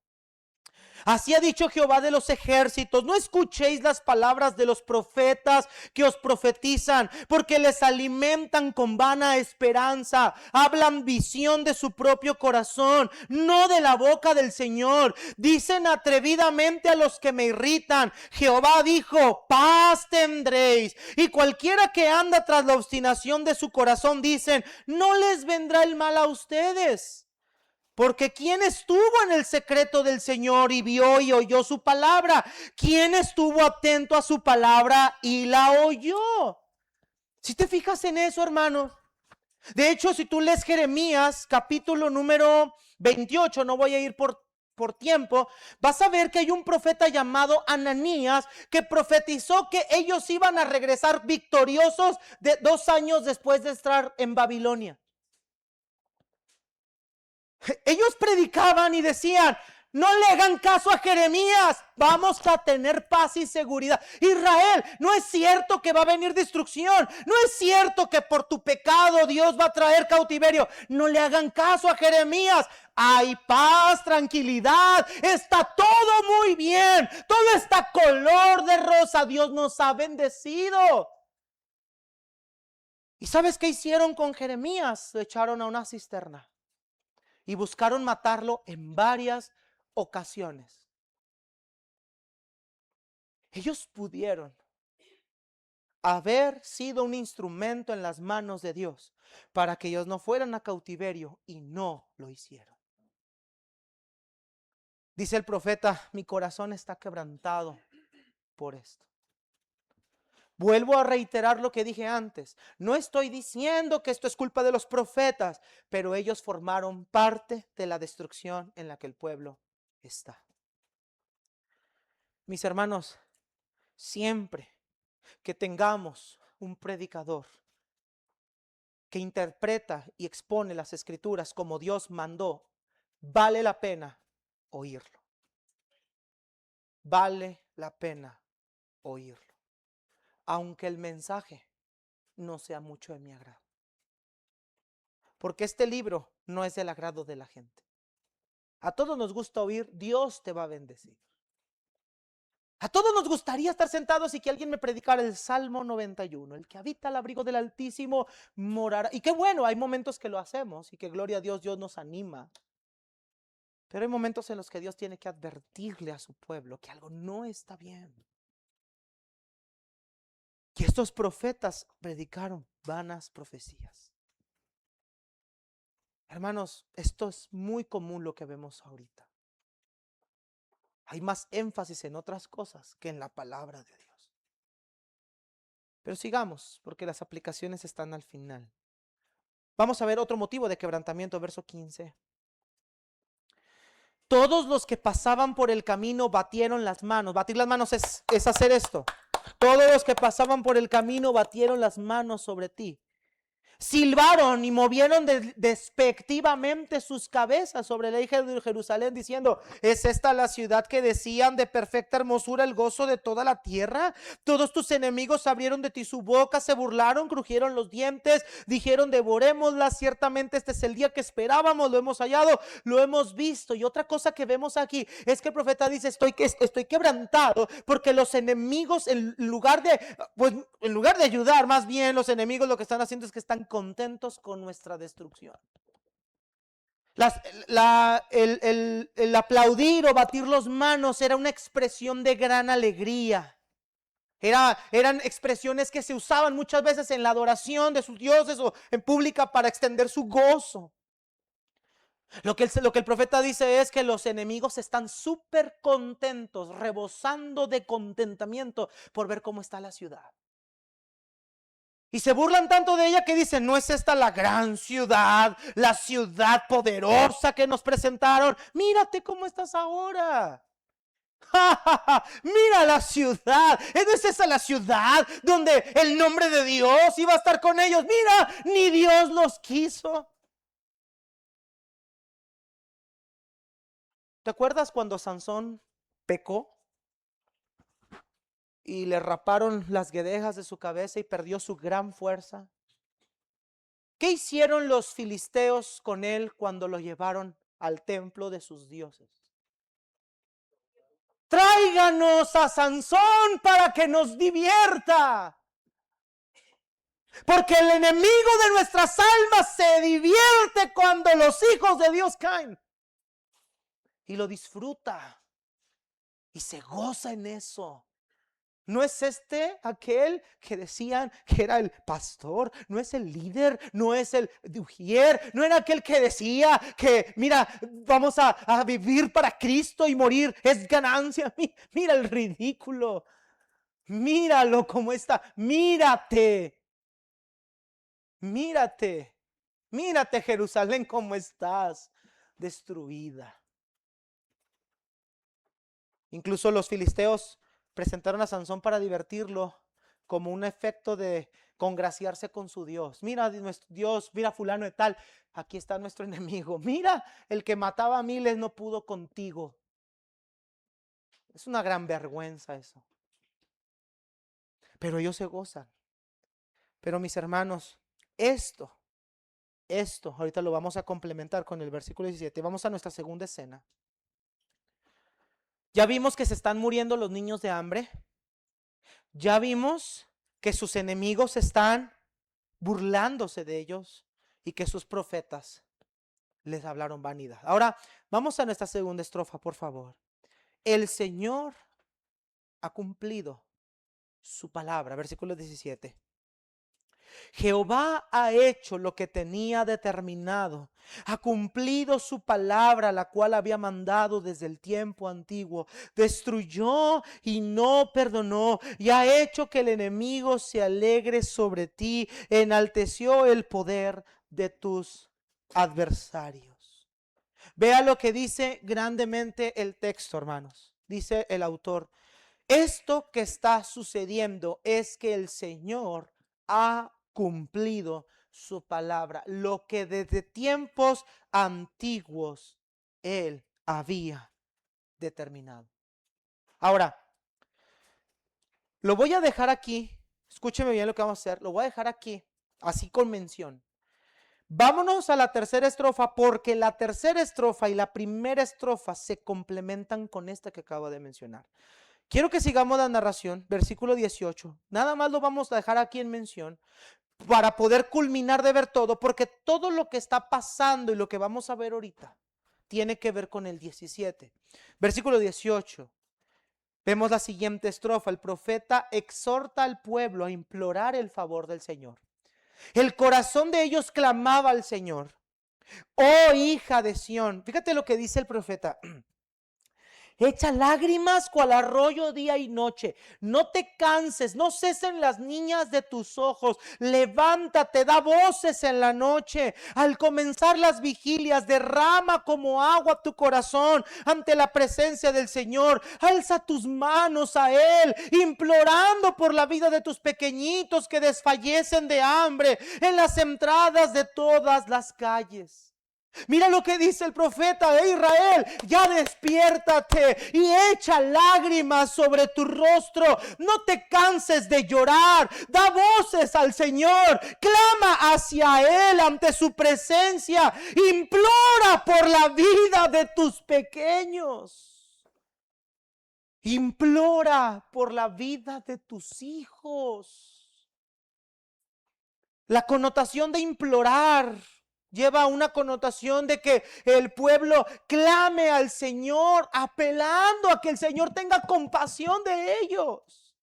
Así ha dicho Jehová de los ejércitos: no escuchéis las palabras de los profetas que os profetizan, porque les alimentan con vana esperanza. Hablan visión de su propio corazón, no de la boca del Señor. Dicen atrevidamente a los que me irritan: Jehová dijo, paz tendréis. Y cualquiera que anda tras la obstinación de su corazón, dicen, no les vendrá el mal a ustedes. Porque ¿quién estuvo en el secreto del Señor y vio y oyó su palabra? ¿Quién estuvo atento a su palabra y la oyó? Si te fijas en eso, hermanos. De hecho, si tú lees Jeremías, capítulo número 28, no voy a ir por tiempo, vas a ver que hay un profeta llamado Ananías que profetizó que ellos iban a regresar victoriosos 2 años después de estar en Babilonia. Ellos predicaban y decían, no le hagan caso a Jeremías, vamos a tener paz y seguridad. Israel, no es cierto que va a venir destrucción, no es cierto que por tu pecado Dios va a traer cautiverio. No le hagan caso a Jeremías, hay paz, tranquilidad, está todo muy bien, todo está color de rosa, Dios nos ha bendecido. ¿Y sabes qué hicieron con Jeremías? Lo echaron a una cisterna. Y buscaron matarlo en varias ocasiones. Ellos pudieron haber sido un instrumento en las manos de Dios para que ellos no fueran a cautiverio y no lo hicieron. Dice el profeta, mi corazón está quebrantado por esto. Vuelvo a reiterar lo que dije antes. No estoy diciendo que esto es culpa de los profetas, pero ellos formaron parte de la destrucción en la que el pueblo está. Mis hermanos, siempre que tengamos un predicador que interpreta y expone las escrituras como Dios mandó, vale la pena oírlo. Vale la pena oírlo. Aunque el mensaje no sea mucho de mi agrado. Porque este libro no es del agrado de la gente. A todos nos gusta oír, Dios te va a bendecir. A todos nos gustaría estar sentados y que alguien me predicara el Salmo 91. El que habita al abrigo del Altísimo morará. Y qué bueno, hay momentos que lo hacemos y que gloria a Dios, Dios nos anima. Pero hay momentos en los que Dios tiene que advertirle a su pueblo que algo no está bien. Y estos profetas predicaron vanas profecías. Hermanos, esto es muy común lo que vemos ahorita. Hay más énfasis en otras cosas que en la palabra de Dios. Pero sigamos, porque las aplicaciones están al final. Vamos a ver otro motivo de quebrantamiento, verso 15. Todos los que pasaban por el camino batieron las manos. Batir las manos es hacer esto. Todos los que pasaban por el camino batieron las manos sobre ti. Silbaron y movieron despectivamente sus cabezas sobre la hija de Jerusalén, diciendo: ¿es esta la ciudad que decían de perfecta hermosura, el gozo de toda la tierra? Todos tus enemigos abrieron de ti su boca, se burlaron, crujieron los dientes, dijeron: devorémosla. Ciertamente este es el día que esperábamos, lo hemos hallado, lo hemos visto. Y otra cosa que vemos aquí es que el profeta dice: estoy quebrantado, porque los enemigos, en lugar de ayudar, más bien los enemigos lo que están haciendo es que están contentos con nuestra destrucción. El aplaudir o batir las manos era una expresión de gran alegría. Eran expresiones que se usaban muchas veces en la adoración de sus dioses o en pública para extender su gozo. Lo que el profeta dice es que los enemigos están súper contentos, rebosando de contentamiento por ver cómo está la ciudad. Y se burlan tanto de ella que dicen: ¿no es esta la gran ciudad, la ciudad poderosa que nos presentaron? Mírate cómo estás ahora. Mira la ciudad. ¿No es esa la ciudad donde el nombre de Dios iba a estar con ellos? Mira, ni Dios los quiso. ¿Te acuerdas cuando Sansón pecó y le raparon las guedejas de su cabeza y perdió su gran fuerza? ¿Qué hicieron los filisteos con él cuando lo llevaron al templo de sus dioses? Tráiganos a Sansón para que nos divierta. Porque el enemigo de nuestras almas se divierte cuando los hijos de Dios caen. Y lo disfruta. Y se goza en eso. ¿No es aquel que decían que era el pastor? ¿No es el líder? ¿No es el ujier? ¿No era aquel que decía que, mira, vamos a vivir para Cristo y morir es ganancia? Mira el ridículo. Míralo como está. Mírate. Mírate. Mírate, Jerusalén, cómo estás destruida. Incluso los filisteos presentaron a Sansón para divertirlo, como un efecto de congraciarse con su Dios. Mira nuestro Dios, mira fulano de tal, aquí está nuestro enemigo. Mira, el que mataba a miles no pudo contigo. Es una gran vergüenza eso. Pero ellos se gozan. Pero mis hermanos, esto, ahorita lo vamos a complementar con el versículo 17. Vamos a nuestra segunda escena. Ya vimos que se están muriendo los niños de hambre. Ya vimos que sus enemigos están burlándose de ellos y que sus profetas les hablaron vanidad. Ahora vamos a nuestra segunda estrofa, por favor. El Señor ha cumplido su palabra, versículo 17. Jehová ha hecho lo que tenía determinado, ha cumplido su palabra, la cual había mandado desde el tiempo antiguo. Destruyó y no perdonó, y ha hecho que el enemigo se alegre sobre ti, enalteció el poder de tus adversarios. Vea lo que dice grandemente el texto, hermanos. Dice el autor: esto que está sucediendo es que el Señor ha cumplido su palabra, lo que desde tiempos antiguos Él había determinado. Ahora, lo voy a dejar aquí. Escúcheme bien lo que vamos a hacer. Lo voy a dejar aquí, así con mención. Vámonos a la tercera estrofa, porque la tercera estrofa y la primera estrofa se complementan con esta que acabo de mencionar. Quiero que sigamos la narración, versículo 18. Nada más lo vamos a dejar aquí en mención para poder culminar de ver todo, porque todo lo que está pasando y lo que vamos a ver ahorita tiene que ver con el 17. Versículo 18. Vemos la siguiente estrofa. El profeta exhorta al pueblo a implorar el favor del Señor. El corazón de ellos clamaba al Señor. Oh hija de Sión. Fíjate lo que dice el profeta. Echa lágrimas cual arroyo día y noche. No te canses, no cesen las niñas de tus ojos. Levántate, da voces en la noche. Al comenzar las vigilias, derrama como agua tu corazón ante la presencia del Señor. Alza tus manos a Él, implorando por la vida de tus pequeñitos que desfallecen de hambre en las entradas de todas las calles. Mira lo que dice el profeta de Israel: ya despiértate y echa lágrimas sobre tu rostro. No te canses de llorar. Da voces al Señor. Clama hacia Él ante su presencia. Implora por la vida de tus pequeños. Implora por la vida de tus hijos. La connotación de implorar lleva una connotación de que el pueblo clame al Señor, apelando a que el Señor tenga compasión de ellos.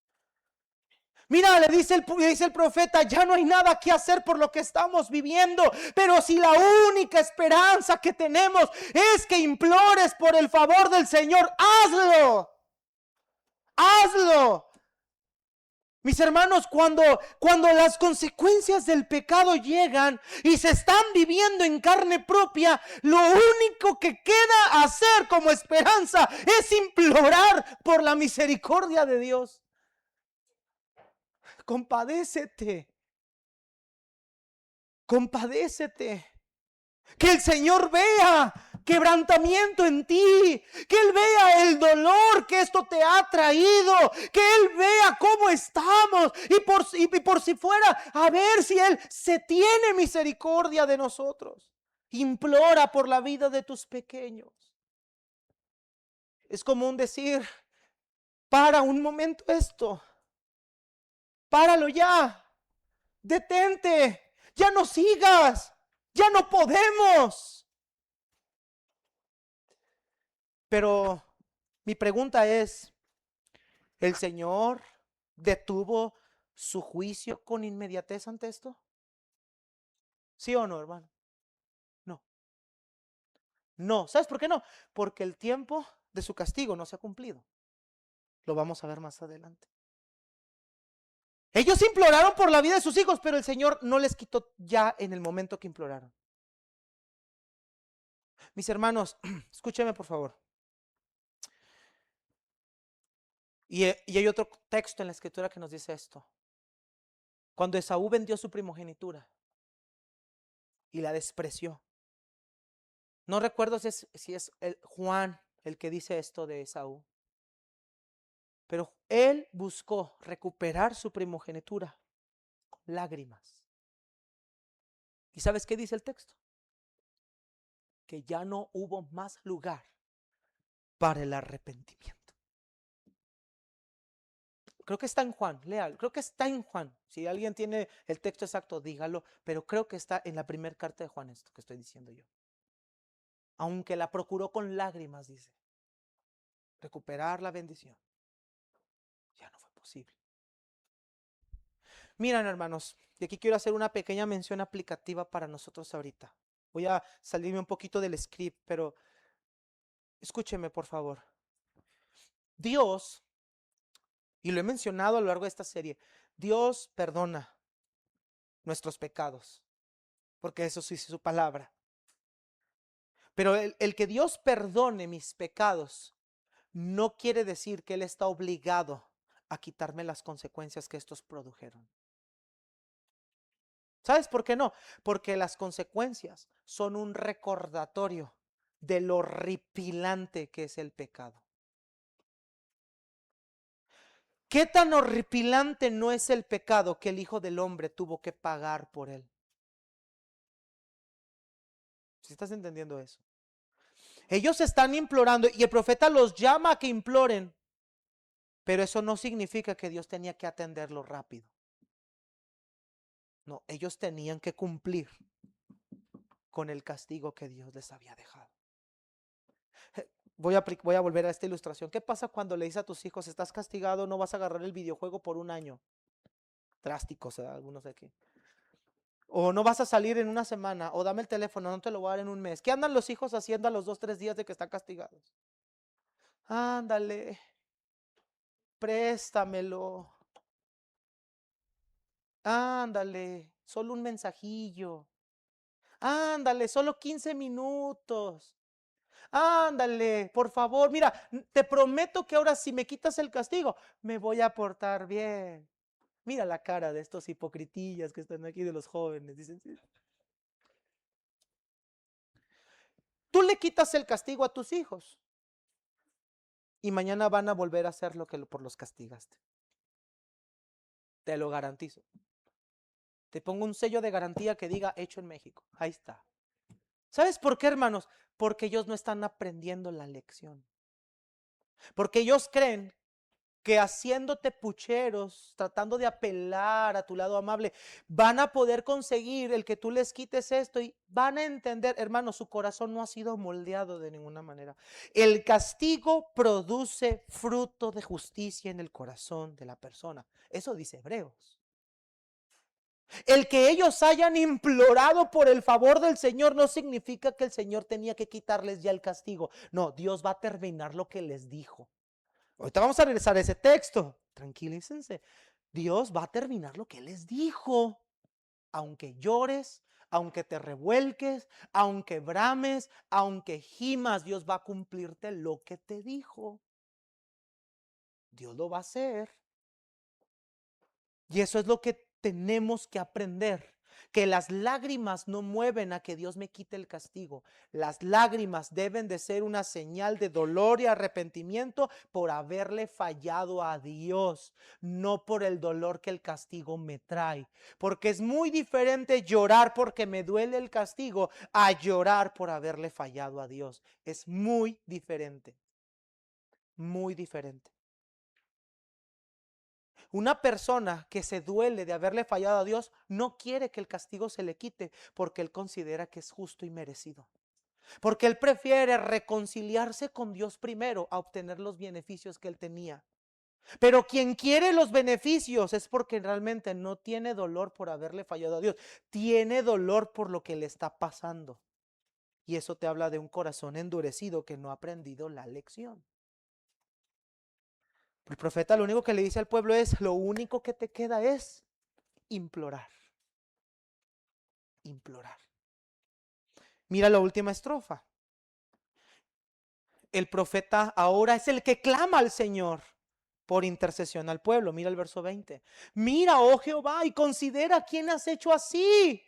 Mira, le dice el profeta: ya no hay nada que hacer por lo que estamos viviendo, pero si la única esperanza que tenemos es que implores por el favor del Señor, hazlo. Hazlo. Mis hermanos, cuando las consecuencias del pecado llegan y se están viviendo en carne propia, lo único que queda hacer como esperanza es implorar por la misericordia de Dios. Compadécete. Compadécete. Que el Señor vea quebrantamiento en ti, que Él vea el dolor que esto te ha traído, que Él vea cómo estamos y por si fuera, a ver si Él se tiene misericordia de nosotros. Implora por la vida de tus pequeños. Es común decir: para un momento esto, páralo ya, detente, ya no sigas, ya no podemos. Pero mi pregunta es: ¿el Señor detuvo su juicio con inmediatez ante esto? ¿Sí o no, hermano? No. No. ¿Sabes por qué no? Porque el tiempo de su castigo no se ha cumplido. Lo vamos a ver más adelante. Ellos imploraron por la vida de sus hijos, pero el Señor no les quitó ya en el momento que imploraron. Mis hermanos, escúcheme por favor. Y hay otro texto en la escritura que nos dice esto. Cuando Esaú vendió su primogenitura y la despreció. No recuerdo si es Juan el que dice esto de Esaú. Pero él buscó recuperar su primogenitura con lágrimas. ¿Y sabes qué dice el texto? Que ya no hubo más lugar para el arrepentimiento. Creo que está en Juan, léalo. Creo que está en Juan. Si alguien tiene el texto exacto, dígalo. Pero creo que está en la primera carta de Juan esto que estoy diciendo yo. Aunque la procuró con lágrimas, dice. Recuperar la bendición. Ya no fue posible. Miren, hermanos, y aquí quiero hacer una pequeña mención aplicativa para nosotros ahorita. Voy a salirme un poquito del script, pero escúcheme por favor. Dios, y lo he mencionado a lo largo de esta serie, Dios perdona nuestros pecados, porque eso sí es su palabra. Pero el que Dios perdone mis pecados no quiere decir que Él está obligado a quitarme las consecuencias que estos produjeron. ¿Sabes por qué no? Porque las consecuencias son un recordatorio de lo horripilante que es el pecado. ¿Qué tan horripilante no es el pecado que el Hijo del Hombre tuvo que pagar por él? ¿Sí estás entendiendo eso? Ellos están implorando y el profeta los llama a que imploren, pero eso no significa que Dios tenía que atenderlo rápido. No, ellos tenían que cumplir con el castigo que Dios les había dejado. Voy a volver a esta ilustración. ¿Qué pasa cuando le dices a tus hijos, estás castigado, no vas a agarrar el videojuego por un año? Drásticos, algunos de aquí. O no vas a salir en una semana, o dame el teléfono, no te lo voy a dar en un mes. ¿Qué andan los hijos haciendo a los 2, 3 días de que están castigados? Ándale, préstamelo. Ándale, solo un mensajillo. Ándale, solo 15 minutos. Ándale, por favor, mira, te prometo que ahora si me quitas el castigo, me voy a portar bien. Mira la cara de estos hipocritillas que están aquí de los jóvenes. Dicen, sí. Tú le quitas el castigo a tus hijos y mañana van a volver a hacer lo que por los castigaste. Te lo garantizo. Te pongo un sello de garantía que diga hecho en México. Ahí está. ¿Sabes por qué, hermanos? Porque ellos no están aprendiendo la lección. Porque ellos creen que haciéndote pucheros, tratando de apelar a tu lado amable, van a poder conseguir el que tú les quites esto y van a entender, hermano, su corazón no ha sido moldeado de ninguna manera. El castigo produce fruto de justicia en el corazón de la persona. Eso dice Hebreos. El que ellos hayan implorado por el favor del Señor no significa que el Señor tenía que quitarles ya el castigo. No, Dios va a terminar lo que les dijo. Ahorita vamos a regresar a ese texto. Tranquilícense. Dios va a terminar lo que les dijo. Aunque llores, aunque te revuelques, aunque brames, aunque gimas, Dios va a cumplirte lo que te dijo. Dios lo va a hacer. Y eso es lo que tenemos que aprender. Que las lágrimas no mueven a que Dios me quite el castigo. Las lágrimas deben de ser una señal de dolor y arrepentimiento por haberle fallado a Dios, no por el dolor que el castigo me trae. Porque es muy diferente llorar porque me duele el castigo a llorar por haberle fallado a Dios. Es muy diferente. Muy diferente. Una persona que se duele de haberle fallado a Dios no quiere que el castigo se le quite porque él considera que es justo y merecido. Porque él prefiere reconciliarse con Dios primero a obtener los beneficios que él tenía. Pero quien quiere los beneficios es porque realmente no tiene dolor por haberle fallado a Dios. Tiene dolor por lo que le está pasando. Y eso te habla de un corazón endurecido que no ha aprendido la lección. El profeta lo único que le dice al pueblo es, lo único que te queda es implorar. Implorar. Mira la última estrofa. El profeta ahora es el que clama al Señor por intercesión al pueblo. Mira el verso 20. Mira, oh Jehová, y considera quién has hecho así.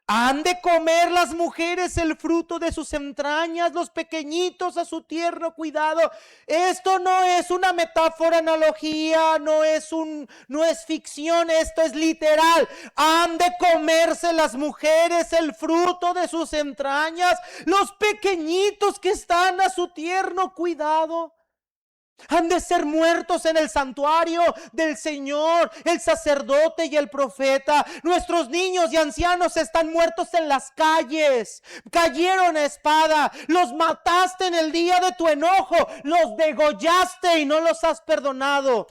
Han de comer las mujeres el fruto de sus entrañas, los pequeñitos a su tierno cuidado. Esto no es una metáfora, analogía, no es ficción, esto es literal. Han de comerse las mujeres el fruto de sus entrañas, los pequeñitos que están a su tierno cuidado. Han de ser muertos en el santuario del Señor, el sacerdote y el profeta. Nuestros niños y ancianos están muertos en las calles. Cayeron a espada. Los mataste en el día de tu enojo. Los degollaste y no los has perdonado.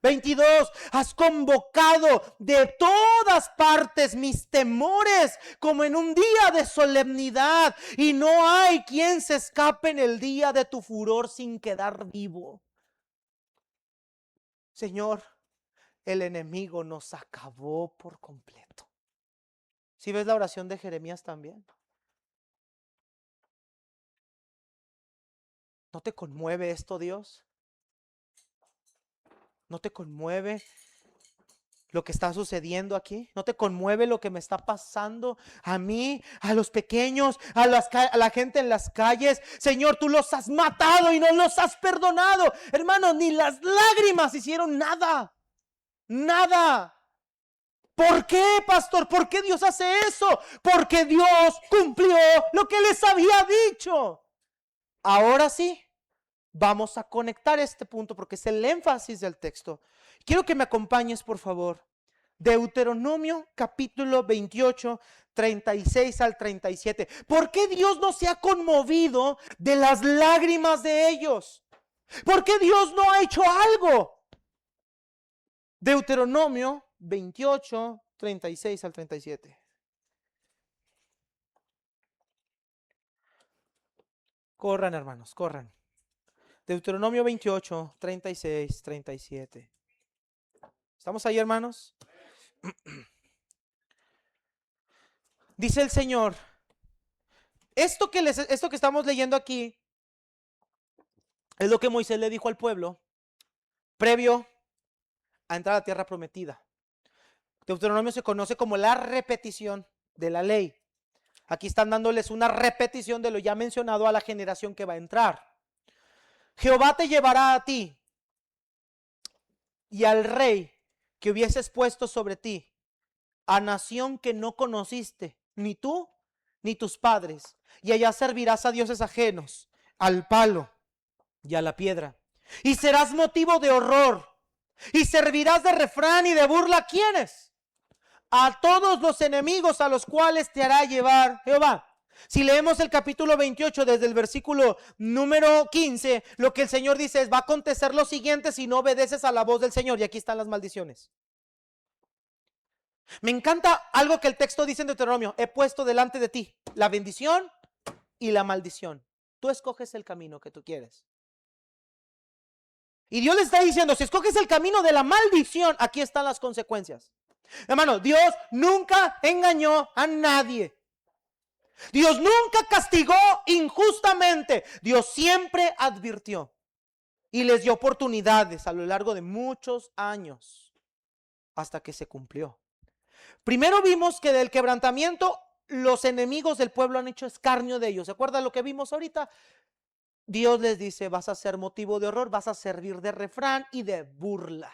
22. Has convocado de todas partes mis temores como en un día de solemnidad. Y no hay quien se escape en el día de tu furor sin quedar vivo. Señor, el enemigo nos acabó por completo. ¿Sí ves la oración de Jeremías también? ¿No te conmueve esto, Dios? ¿No te conmueve lo que está sucediendo aquí? ¿No te conmueve lo que me está pasando a mí, a los pequeños, a la gente en las calles? Señor, tú los has matado y no los has perdonado. Hermanos, ni las lágrimas hicieron nada. Nada. ¿Por qué, pastor? ¿Por qué Dios hace eso? Porque Dios cumplió lo que les había dicho. Ahora sí, vamos a conectar este punto porque es el énfasis del texto. Quiero que me acompañes, por favor, Deuteronomio capítulo 28, 36 al 37. ¿Por qué Dios no se ha conmovido de las lágrimas de ellos? ¿Por qué Dios no ha hecho algo? Deuteronomio 28, 36 al 37. Corran, hermanos, corran. Deuteronomio 28, 36, 37. ¿Estamos ahí, hermanos? Dice el Señor, esto que estamos leyendo aquí es lo que Moisés le dijo al pueblo previo a entrar a la tierra prometida. Deuteronomio se conoce como la repetición de la ley. Aquí están dándoles una repetición de lo ya mencionado a la generación que va a entrar. Jehová te llevará a ti y al rey que hubieses puesto sobre ti, a nación que no conociste, ni tú ni tus padres, y allá servirás a dioses ajenos, al palo y a la piedra, y serás motivo de horror, y servirás de refrán y de burla. ¿A quiénes? A todos los enemigos a los cuales te hará llevar Jehová. Si leemos el capítulo 28 desde el versículo número 15, lo que el Señor dice es: va a acontecer lo siguiente si no obedeces a la voz del Señor. Y aquí están las maldiciones. Me encanta algo que el texto dice en Deuteronomio: he puesto delante de ti la bendición y la maldición. Tú escoges el camino que tú quieres. Y Dios le está diciendo: si escoges el camino de la maldición, aquí están las consecuencias. Hermano, Dios nunca engañó a nadie. Dios nunca castigó injustamente. Dios siempre advirtió y les dio oportunidades a lo largo de muchos años hasta que se cumplió. Primero vimos que del quebrantamiento los enemigos del pueblo han hecho escarnio de ellos. ¿Se acuerdan lo que vimos ahorita? Dios les dice: vas a ser motivo de horror, vas a servir de refrán y de burla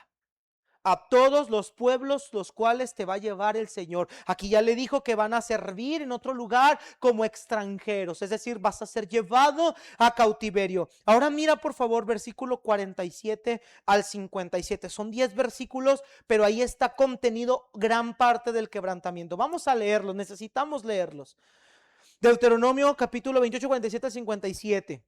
a todos los pueblos los cuales te va a llevar el Señor. Aquí ya le dijo que van a servir en otro lugar como extranjeros, es decir, vas a ser llevado a cautiverio. Ahora mira por favor versículo 47 al 57. Son 10 versículos, pero ahí está contenido gran parte del quebrantamiento. Vamos a leerlos, necesitamos leerlos. Deuteronomio capítulo 28, 47 al 57.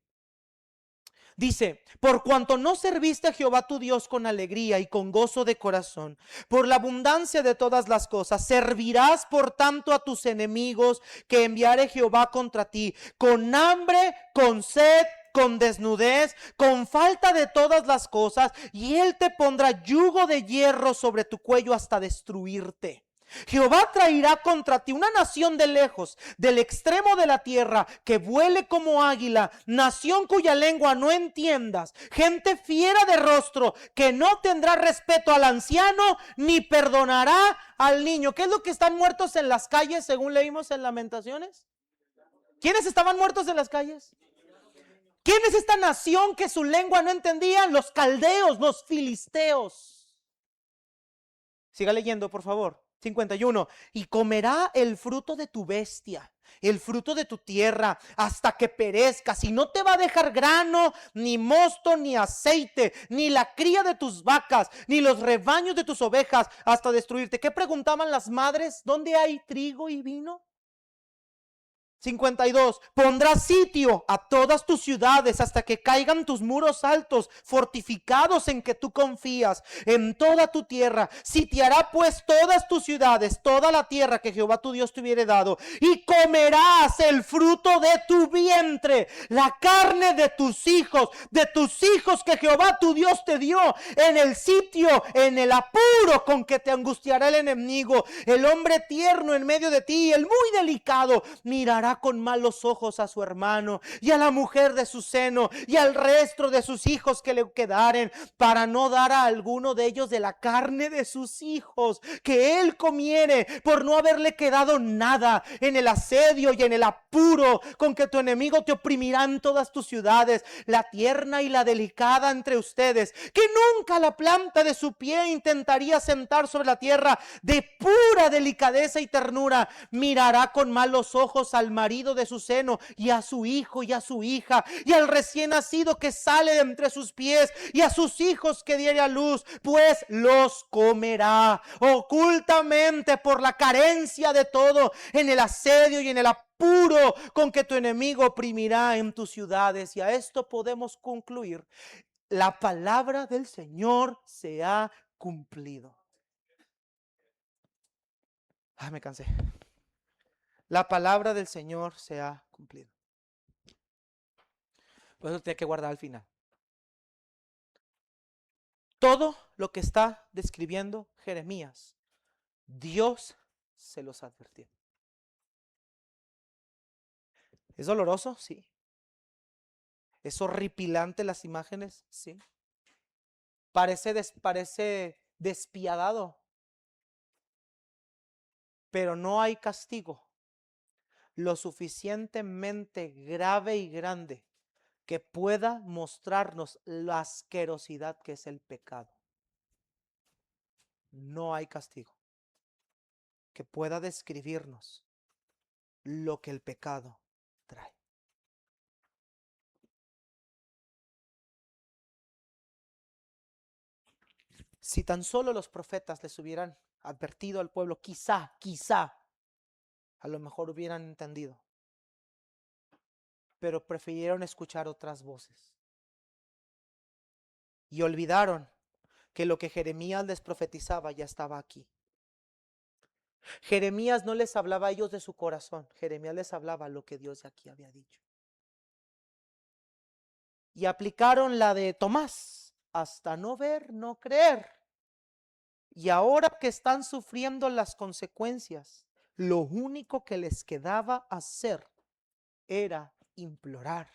Dice: por cuanto no serviste a Jehová tu Dios con alegría y con gozo de corazón, por la abundancia de todas las cosas, servirás por tanto a tus enemigos que enviare Jehová contra ti, con hambre, con sed, con desnudez, con falta de todas las cosas, y él te pondrá yugo de hierro sobre tu cuello hasta destruirte. Jehová traerá contra ti una nación de lejos, del extremo de la tierra, que vuele como águila, nación cuya lengua no entiendas, gente fiera de rostro, que no tendrá respeto al anciano, ni perdonará al niño. ¿Qué es lo que están muertos en las calles según leímos en Lamentaciones? ¿Quiénes estaban muertos en las calles? ¿Quién es esta nación que su lengua no entendía? Los caldeos, los filisteos. Siga leyendo, por favor. 51. Y comerá el fruto de tu bestia, el fruto de tu tierra, hasta que perezcas, y no te va a dejar grano, ni mosto, ni aceite, ni la cría de tus vacas, ni los rebaños de tus ovejas, hasta destruirte. ¿Qué preguntaban las madres? ¿Dónde hay trigo y vino? 52. Pondrás sitio a todas tus ciudades hasta que caigan tus muros altos, fortificados en que tú confías, en toda tu tierra. Sitiará pues todas tus ciudades, toda la tierra que Jehová tu Dios te hubiere dado, y comerás el fruto de tu vientre, la carne de tus hijos que Jehová tu Dios te dio, en el sitio, en el apuro con que te angustiará el enemigo. El hombre tierno en medio de ti, el muy delicado, mirará con malos ojos a su hermano y a la mujer de su seno y al resto de sus hijos que le quedaren, para no dar a alguno de ellos de la carne de sus hijos que él comiere, por no haberle quedado nada en el asedio y en el apuro con que tu enemigo te oprimirá en todas tus ciudades. La tierna y la delicada entre ustedes, que nunca la planta de su pie intentaría sentar sobre la tierra, de pura delicadeza y ternura, mirará con malos ojos al marido marido de su seno, y a su hijo y a su hija, y al recién nacido que sale de entre sus pies, y a sus hijos que diere a luz, pues los comerá ocultamente por la carencia de todo, en el asedio y en el apuro con que tu enemigo oprimirá en tus ciudades. Y a esto podemos concluir: la palabra del Señor se ha cumplido. Me cansé. La palabra del Señor se ha cumplido. Por eso tiene que guardar al final. Todo lo que está describiendo Jeremías, Dios se los advirtió. ¿Es doloroso? Sí. ¿Es horripilante las imágenes? Sí. Parece despiadado. Pero no hay castigo lo suficientemente grave y grande que pueda mostrarnos la asquerosidad que es el pecado. No hay castigo que pueda describirnos lo que el pecado trae. Si tan solo los profetas les hubieran advertido al pueblo, quizá, a lo mejor hubieran entendido. Pero prefirieron escuchar otras voces. Y olvidaron que lo que Jeremías les profetizaba ya estaba aquí. Jeremías no les hablaba a ellos de su corazón. Jeremías les hablaba lo que Dios de aquí había dicho. Y aplicaron la de Tomás: hasta no ver, no creer. Y ahora que están sufriendo las consecuencias, lo único que les quedaba hacer era implorar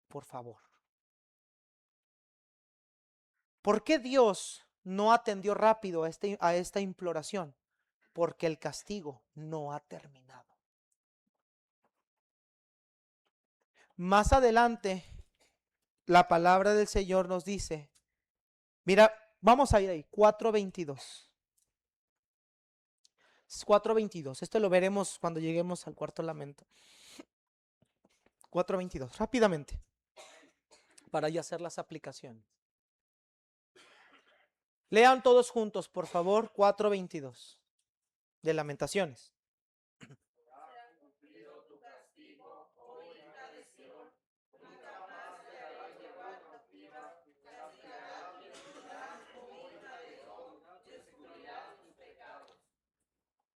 por favor. ¿Por qué Dios no atendió rápido a esta imploración? Porque el castigo no ha terminado. Más adelante, la palabra del Señor nos dice, mira, vamos a ir ahí, 4:22. 4:22, esto lo veremos cuando lleguemos al cuarto lamento. 4:22, rápidamente, para ya hacer las aplicaciones. Lean todos juntos, por favor, 4:22 de Lamentaciones.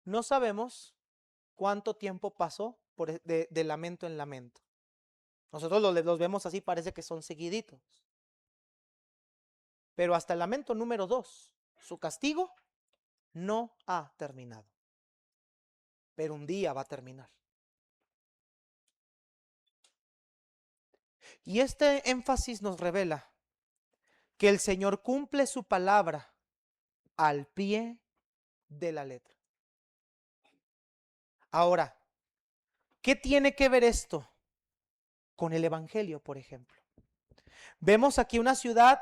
No sabemos cuánto tiempo pasó de lamento en lamento. Nosotros los vemos así, parece que son seguiditos. Pero hasta el lamento número 2, su castigo no ha terminado. Pero un día va a terminar. Y este énfasis nos revela que el Señor cumple su palabra al pie de la letra. Ahora, ¿qué tiene que ver esto con el Evangelio, por ejemplo? Vemos aquí una ciudad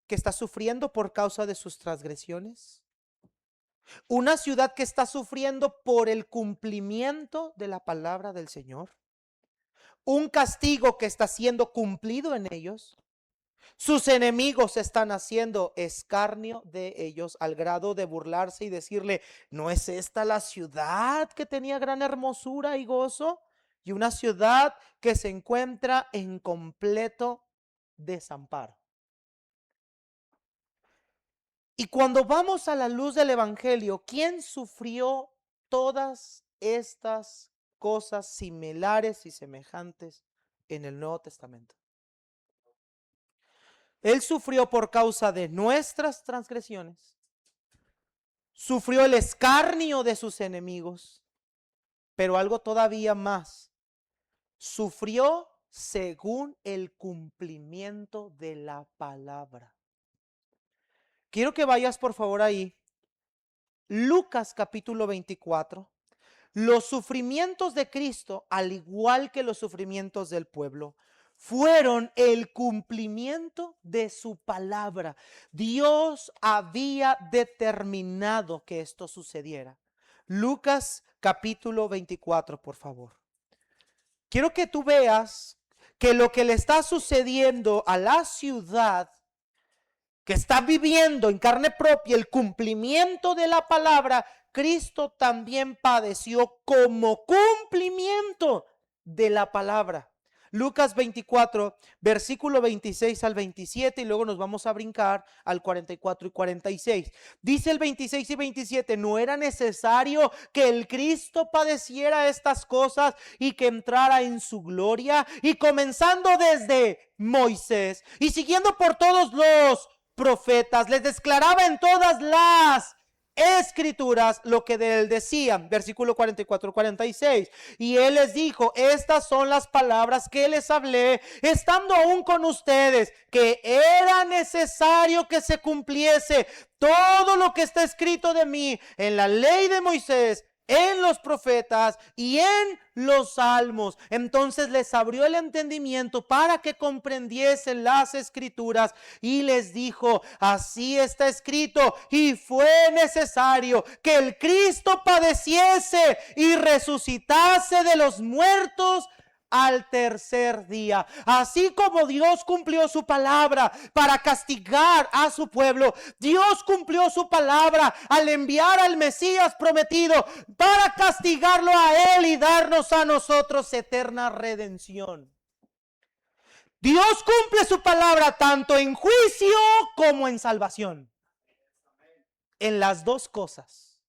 que está sufriendo por causa de sus transgresiones. Una ciudad que está sufriendo por el cumplimiento de la palabra del Señor. Un castigo que está siendo cumplido en ellos. Sus enemigos están haciendo escarnio de ellos al grado de burlarse y decirle, ¿no es esta la ciudad que tenía gran hermosura y gozo? Y una ciudad que se encuentra en completo desamparo. Y cuando vamos a la luz del Evangelio, ¿quién sufrió todas estas cosas similares y semejantes en el Nuevo Testamento? Él sufrió por causa de nuestras transgresiones, sufrió el escarnio de sus enemigos, pero algo todavía más, sufrió según el cumplimiento de la palabra. Quiero que vayas por favor ahí, Lucas capítulo 24. Los sufrimientos de Cristo, al igual que los sufrimientos del pueblo, fueron el cumplimiento de su palabra. Dios había determinado que esto sucediera. Lucas capítulo 24, por favor. quiero que tú veas que lo que le está sucediendo a la ciudad que está viviendo en carne propia el cumplimiento de la palabra, Cristo también padeció como cumplimiento de la palabra. Lucas 24, versículo 26 al 27, y luego nos vamos a brincar al 44 y 46. Dice el 26 y 27, no era necesario que el Cristo padeciera estas cosas y que entrara en su gloria, y comenzando desde Moisés y siguiendo por todos los profetas, les declaraba en todas las escrituras lo que de él decían. Versículo 44-46. Y él les dijo, estas son las palabras que les hablé estando aún con ustedes, que era necesario que se cumpliese todo lo que está escrito de mí en la ley de Moisés, en los profetas y en los salmos. Entonces les abrió el entendimiento para que comprendiesen las escrituras y les dijo, así está escrito, y fue necesario que el Cristo padeciese y resucitase de los muertos al tercer día. Así como Dios cumplió su palabra para castigar a su pueblo, Dios cumplió su palabra al enviar al Mesías prometido para castigarlo a él y darnos a nosotros eterna redención. Dios cumple su palabra tanto en juicio como en salvación. En las dos cosas.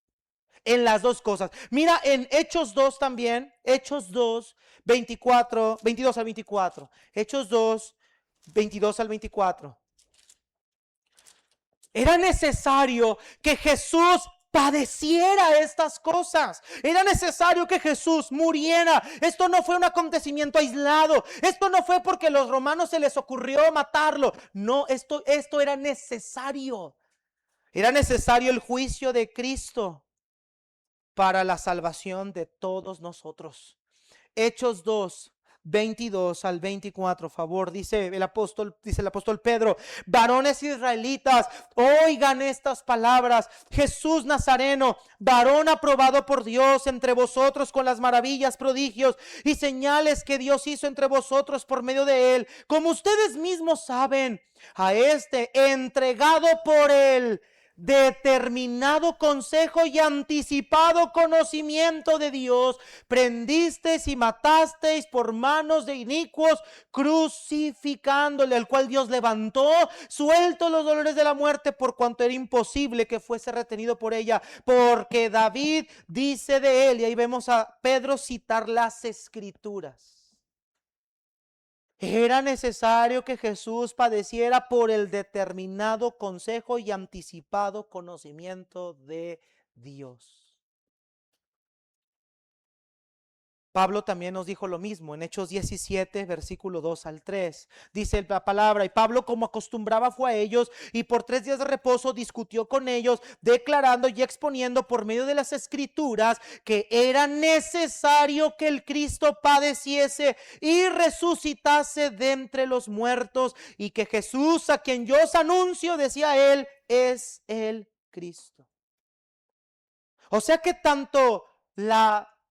En las dos cosas. Mira en Hechos 2 también, Hechos 2, 22 al 24. Hechos 2, 22 al 24. Era necesario que Jesús padeciera estas cosas. Era necesario que Jesús muriera. Esto no fue un acontecimiento aislado. Esto no fue porque a los romanos se les ocurrió matarlo. No, esto era necesario. Era necesario el juicio de Cristo para la salvación de todos nosotros. Hechos 2, 22 al 24, favor, dice el apóstol Pedro, varones israelitas, oigan estas palabras. Jesús Nazareno, varón aprobado por Dios entre vosotros con las maravillas, prodigios y señales que Dios hizo entre vosotros por medio de él, como ustedes mismos saben, a este entregado por él determinado consejo y anticipado conocimiento de Dios, prendisteis y matasteis por manos de inicuos, crucificándole, al cual Dios levantó, suelto los dolores de la muerte, por cuanto era imposible que fuese retenido por ella, porque David dice de él, y ahí vemos a Pedro citar las escrituras. Era necesario que Jesús padeciera por el determinado consejo y anticipado conocimiento de Dios. Pablo también nos dijo lo mismo en Hechos 17, versículo 2 al 3. Dice la palabra, y Pablo como acostumbraba fue a ellos y por 3 días de reposo discutió con ellos, declarando y exponiendo por medio de las escrituras que era necesario que el Cristo padeciese y resucitase de entre los muertos, y que Jesús, a quien yo os anuncio, decía él, es el Cristo. O sea que tanto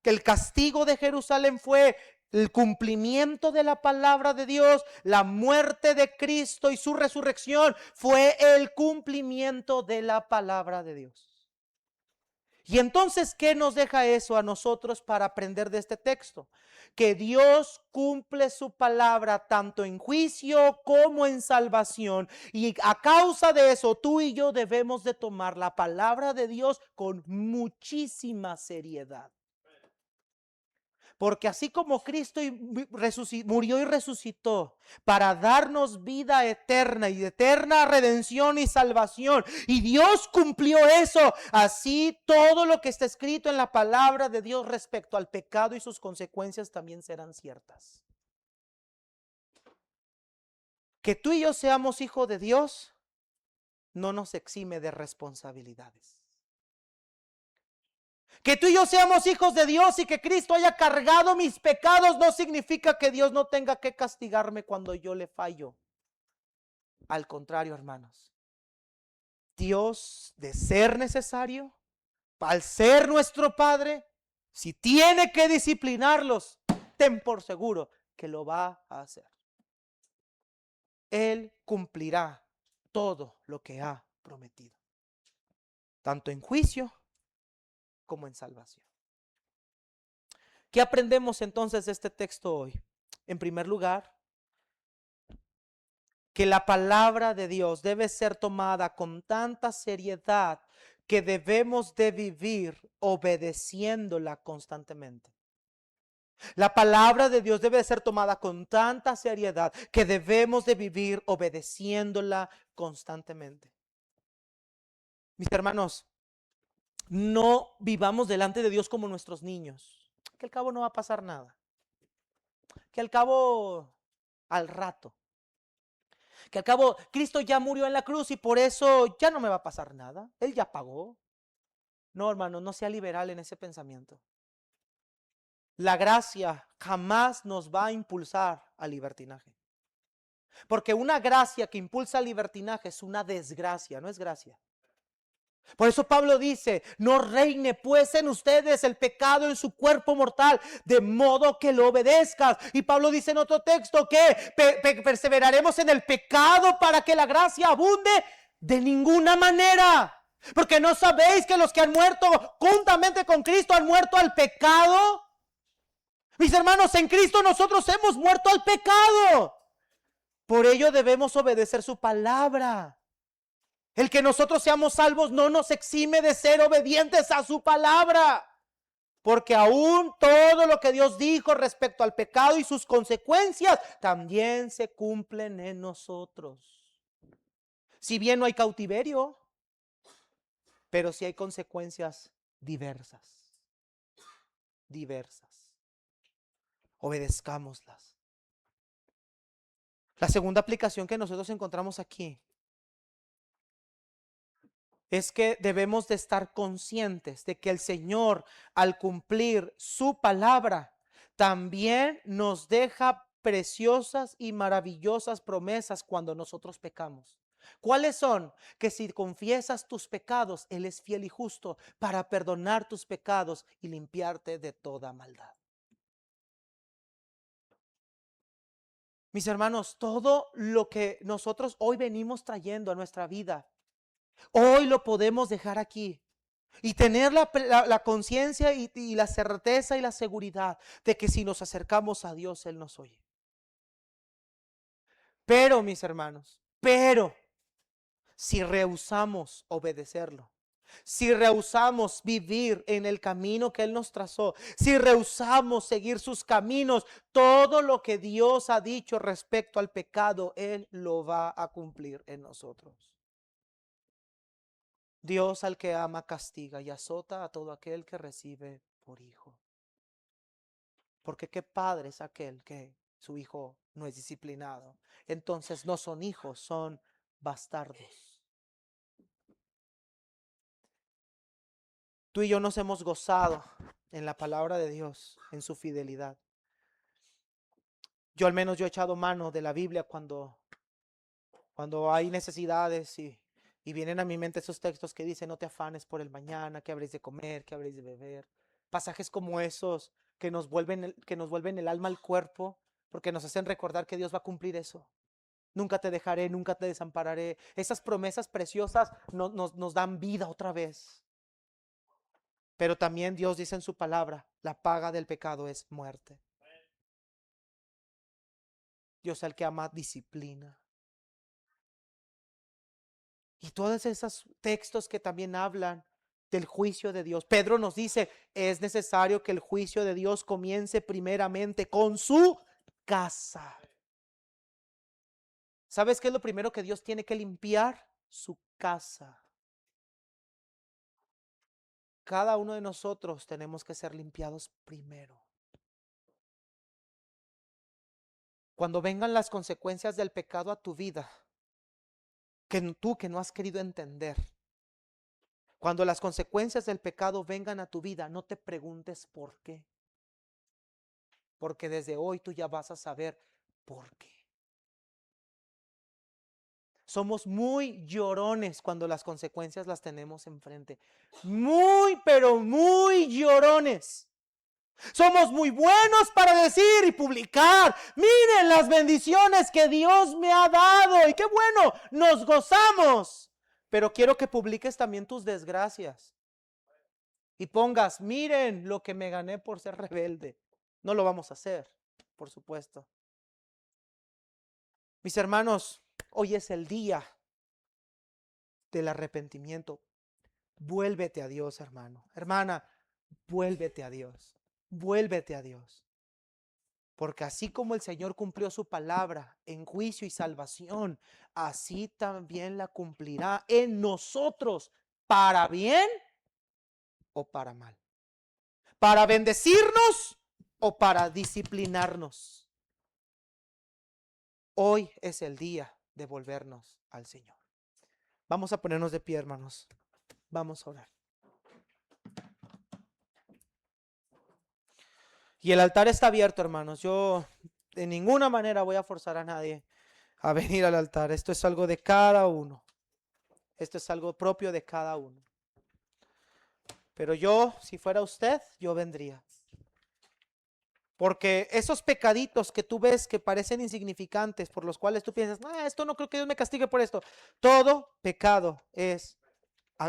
que el castigo de Jerusalén fue el cumplimiento de la palabra de Dios, la muerte de Cristo y su resurrección fue el cumplimiento de la palabra de Dios. Y entonces, ¿qué nos deja eso a nosotros para aprender de este texto? Que Dios cumple su palabra tanto en juicio como en salvación. Y a causa de eso, tú y yo debemos de tomar la palabra de Dios con muchísima seriedad. Porque así como Cristo murió y resucitó para darnos vida eterna y eterna redención y salvación, y Dios cumplió eso, así todo lo que está escrito en la palabra de Dios respecto al pecado y sus consecuencias también serán ciertas. Que tú y yo seamos hijos de Dios no nos exime de responsabilidades. Que tú y yo seamos hijos de Dios y que Cristo haya cargado mis pecados no significa que Dios no tenga que castigarme cuando yo le fallo. Al contrario, hermanos, Dios, de ser necesario, al ser nuestro Padre, si tiene que disciplinarlos, ten por seguro que lo va a hacer. Él cumplirá todo lo que ha prometido, tanto en juicio como en salvación. ¿Qué aprendemos entonces de este texto hoy? En primer lugar, que la palabra de Dios debe ser tomada con tanta seriedad que debemos de vivir obedeciéndola constantemente. La palabra de Dios debe ser tomada con tanta seriedad que debemos de vivir obedeciéndola constantemente. Mis hermanos, no vivamos delante de Dios como nuestros niños, que al cabo no va a pasar nada, que al cabo al rato, que al cabo Cristo ya murió en la cruz y por eso ya no me va a pasar nada, Él ya pagó. No, hermano, no sea liberal en ese pensamiento. La gracia jamás nos va a impulsar al libertinaje. Porque una gracia que impulsa al libertinaje es una desgracia, no es gracia. Por eso Pablo dice, no reine pues en ustedes el pecado en su cuerpo mortal, de modo que lo obedezcas. Y Pablo dice en otro texto que perseveraremos en el pecado para que la gracia abunde. De ninguna manera. Porque no sabéis que los que han muerto juntamente con Cristo han muerto al pecado. Mis hermanos, en Cristo nosotros hemos muerto al pecado. Por ello debemos obedecer su palabra. El que nosotros seamos salvos no nos exime de ser obedientes a su palabra. Porque aún todo lo que Dios dijo respecto al pecado y sus consecuencias también se cumplen en nosotros. Si bien no hay cautiverio, pero sí hay consecuencias diversas. Obedezcámoslas. La segunda aplicación que nosotros encontramos aquí es que debemos de estar conscientes de que el Señor, al cumplir su palabra, también nos deja preciosas y maravillosas promesas cuando nosotros pecamos. ¿Cuáles son? Que si confiesas tus pecados, Él es fiel y justo para perdonar tus pecados y limpiarte de toda maldad. Mis hermanos, todo lo que nosotros hoy venimos trayendo a nuestra vida, hoy lo podemos dejar aquí y tener la conciencia y la certeza y la seguridad de que si nos acercamos a Dios, Él nos oye. Pero, mis hermanos, si rehusamos obedecerlo, si rehusamos vivir en el camino que Él nos trazó, si rehusamos seguir sus caminos, todo lo que Dios ha dicho respecto al pecado, Él lo va a cumplir en nosotros. Dios al que ama castiga y azota a todo aquel que recibe por hijo. Porque qué padre es aquel que su hijo no es disciplinado. Entonces no son hijos, son bastardos. Tú y yo nos hemos gozado en la palabra de Dios, en su fidelidad. Yo al menos yo he echado mano de la Biblia cuando hay necesidades y vienen a mi mente esos textos que dicen no te afanes por el mañana, que habréis de comer, que habréis de beber. Pasajes como esos que nos vuelven el alma al cuerpo porque nos hacen recordar que Dios va a cumplir eso. Nunca te dejaré, nunca te desampararé. Esas promesas preciosas nos dan vida otra vez. Pero también Dios dice en su palabra, la paga del pecado es muerte. Dios al que ama disciplina. Y todos esos textos que también hablan del juicio de Dios. Pedro nos dice, es necesario que el juicio de Dios comience primeramente con su casa. ¿Sabes qué es lo primero que Dios tiene que limpiar? Su casa. Cada uno de nosotros tenemos que ser limpiados primero. Cuando vengan las consecuencias del pecado a tu vida, que no has querido entender, cuando las consecuencias del pecado vengan a tu vida, no te preguntes por qué. Porque desde hoy tú ya vas a saber por qué. Somos muy llorones cuando las consecuencias las tenemos enfrente. Muy, pero muy llorones. Somos muy buenos para decir y publicar: miren las bendiciones que Dios me ha dado, y qué bueno, nos gozamos. Pero quiero que publiques también tus desgracias y pongas: miren lo que me gané por ser rebelde. No lo vamos a hacer, por supuesto. Mis hermanos, hoy es el día del arrepentimiento. Vuélvete a Dios, hermano. Hermana, vuélvete a Dios. Vuélvete a Dios. Porque así como el Señor cumplió su palabra en juicio y salvación, así también la cumplirá en nosotros, para bien o para mal. Para bendecirnos o para disciplinarnos. Hoy es el día de volvernos al Señor. Vamos a ponernos de pie, hermanos. Vamos a orar. Y el altar está abierto, hermanos. Yo de ninguna manera voy a forzar a nadie a venir al altar. Esto es algo de cada uno. Esto es algo propio de cada uno. Pero yo, si fuera usted, yo vendría. Porque esos pecaditos que tú ves que parecen insignificantes, por los cuales tú piensas: esto no creo que Dios me castigue por esto. Todo pecado es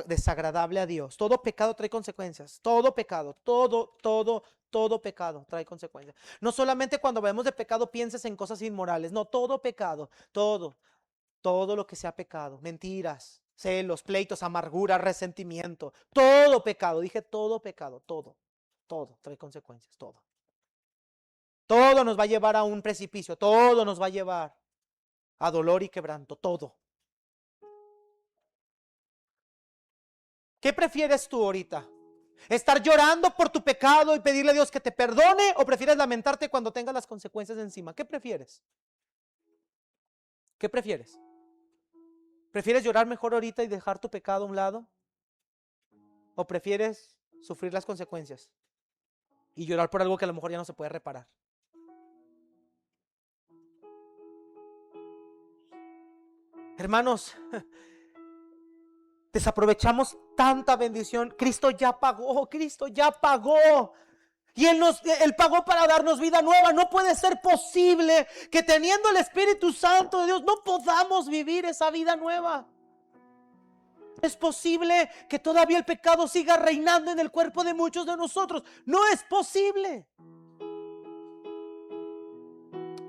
desagradable a Dios. Todo pecado trae consecuencias. Todo pecado, todo pecado trae consecuencias. No solamente cuando hablamos de pecado pienses en cosas inmorales. No, todo pecado, todo lo que sea pecado, mentiras, celos, pleitos, amargura, resentimiento, todo pecado. Dije todo pecado, todo trae consecuencias, todo. Todo nos va a llevar a un precipicio, todo nos va a llevar a dolor y quebranto, todo. ¿Qué prefieres tú ahorita? ¿Estar llorando por tu pecado y pedirle a Dios que te perdone, o prefieres lamentarte cuando tengas las consecuencias encima? ¿Qué prefieres? ¿Qué prefieres? ¿Prefieres llorar mejor ahorita y dejar tu pecado a un lado? ¿O prefieres sufrir las consecuencias y llorar por algo que a lo mejor ya no se puede reparar? Hermanos, desaprovechamos tanta bendición. Cristo ya pagó. Y Él pagó para darnos vida nueva. No puede ser posible que teniendo el Espíritu Santo de Dios no podamos vivir esa vida nueva. Es posible que todavía el pecado siga reinando en el cuerpo de muchos de nosotros. No es posible.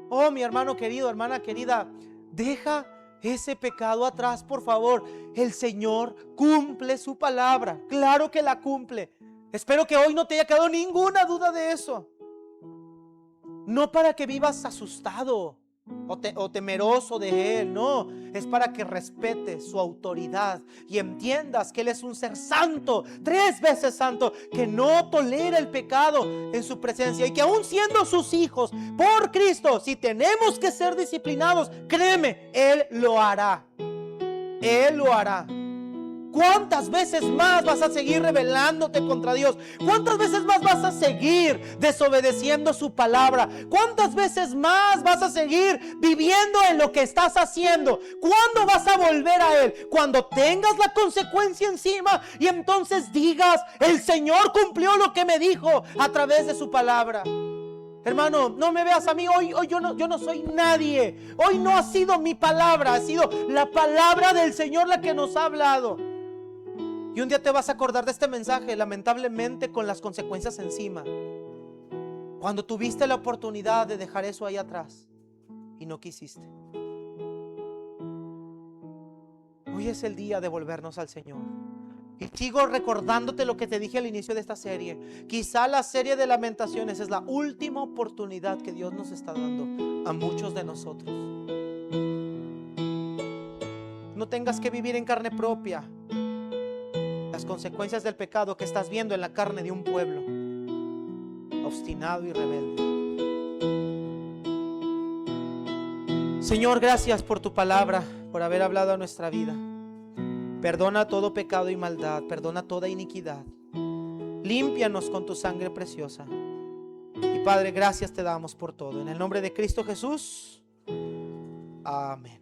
Oh, mi hermano querido, hermana querida, deja ese pecado atrás, por favor. El Señor cumple su palabra. Claro que la cumple. Espero que hoy no te haya quedado ninguna duda de eso. No para que vivas asustado o temeroso de Él, no. Es para que respetes su autoridad y entiendas que Él es un ser santo, 3 veces santo, que no tolera el pecado en su presencia, y que aún siendo sus hijos por Cristo, si tenemos que ser disciplinados, créeme, Él lo hará. Él lo hará. ¿Cuántas veces más vas a seguir rebelándote contra Dios? ¿Cuántas veces más vas a seguir desobedeciendo su palabra? ¿Cuántas veces más vas a seguir viviendo en lo que estás haciendo? ¿Cuándo vas a volver a Él? Cuando tengas la consecuencia encima y entonces digas: el Señor cumplió lo que me dijo a través de su palabra. Hermano, no me veas a mí, hoy yo no soy nadie. Hoy no ha sido mi palabra, ha sido la palabra del Señor la que nos ha hablado. Y un día te vas a acordar de este mensaje, lamentablemente con las consecuencias encima. Cuando tuviste la oportunidad de dejar eso ahí atrás y no quisiste. Hoy es el día de volvernos al Señor. Y sigo recordándote lo que te dije al inicio de esta serie. Quizá la serie de Lamentaciones es la última oportunidad que Dios nos está dando a muchos de nosotros. No tengas que vivir en carne propia las consecuencias del pecado que estás viendo en la carne de un pueblo obstinado y rebelde. Señor, gracias por tu palabra, por haber hablado a nuestra vida. Perdona todo pecado y maldad, perdona toda iniquidad. Límpianos con tu sangre preciosa. Y Padre, gracias te damos por todo. En el nombre de Cristo Jesús. Amén.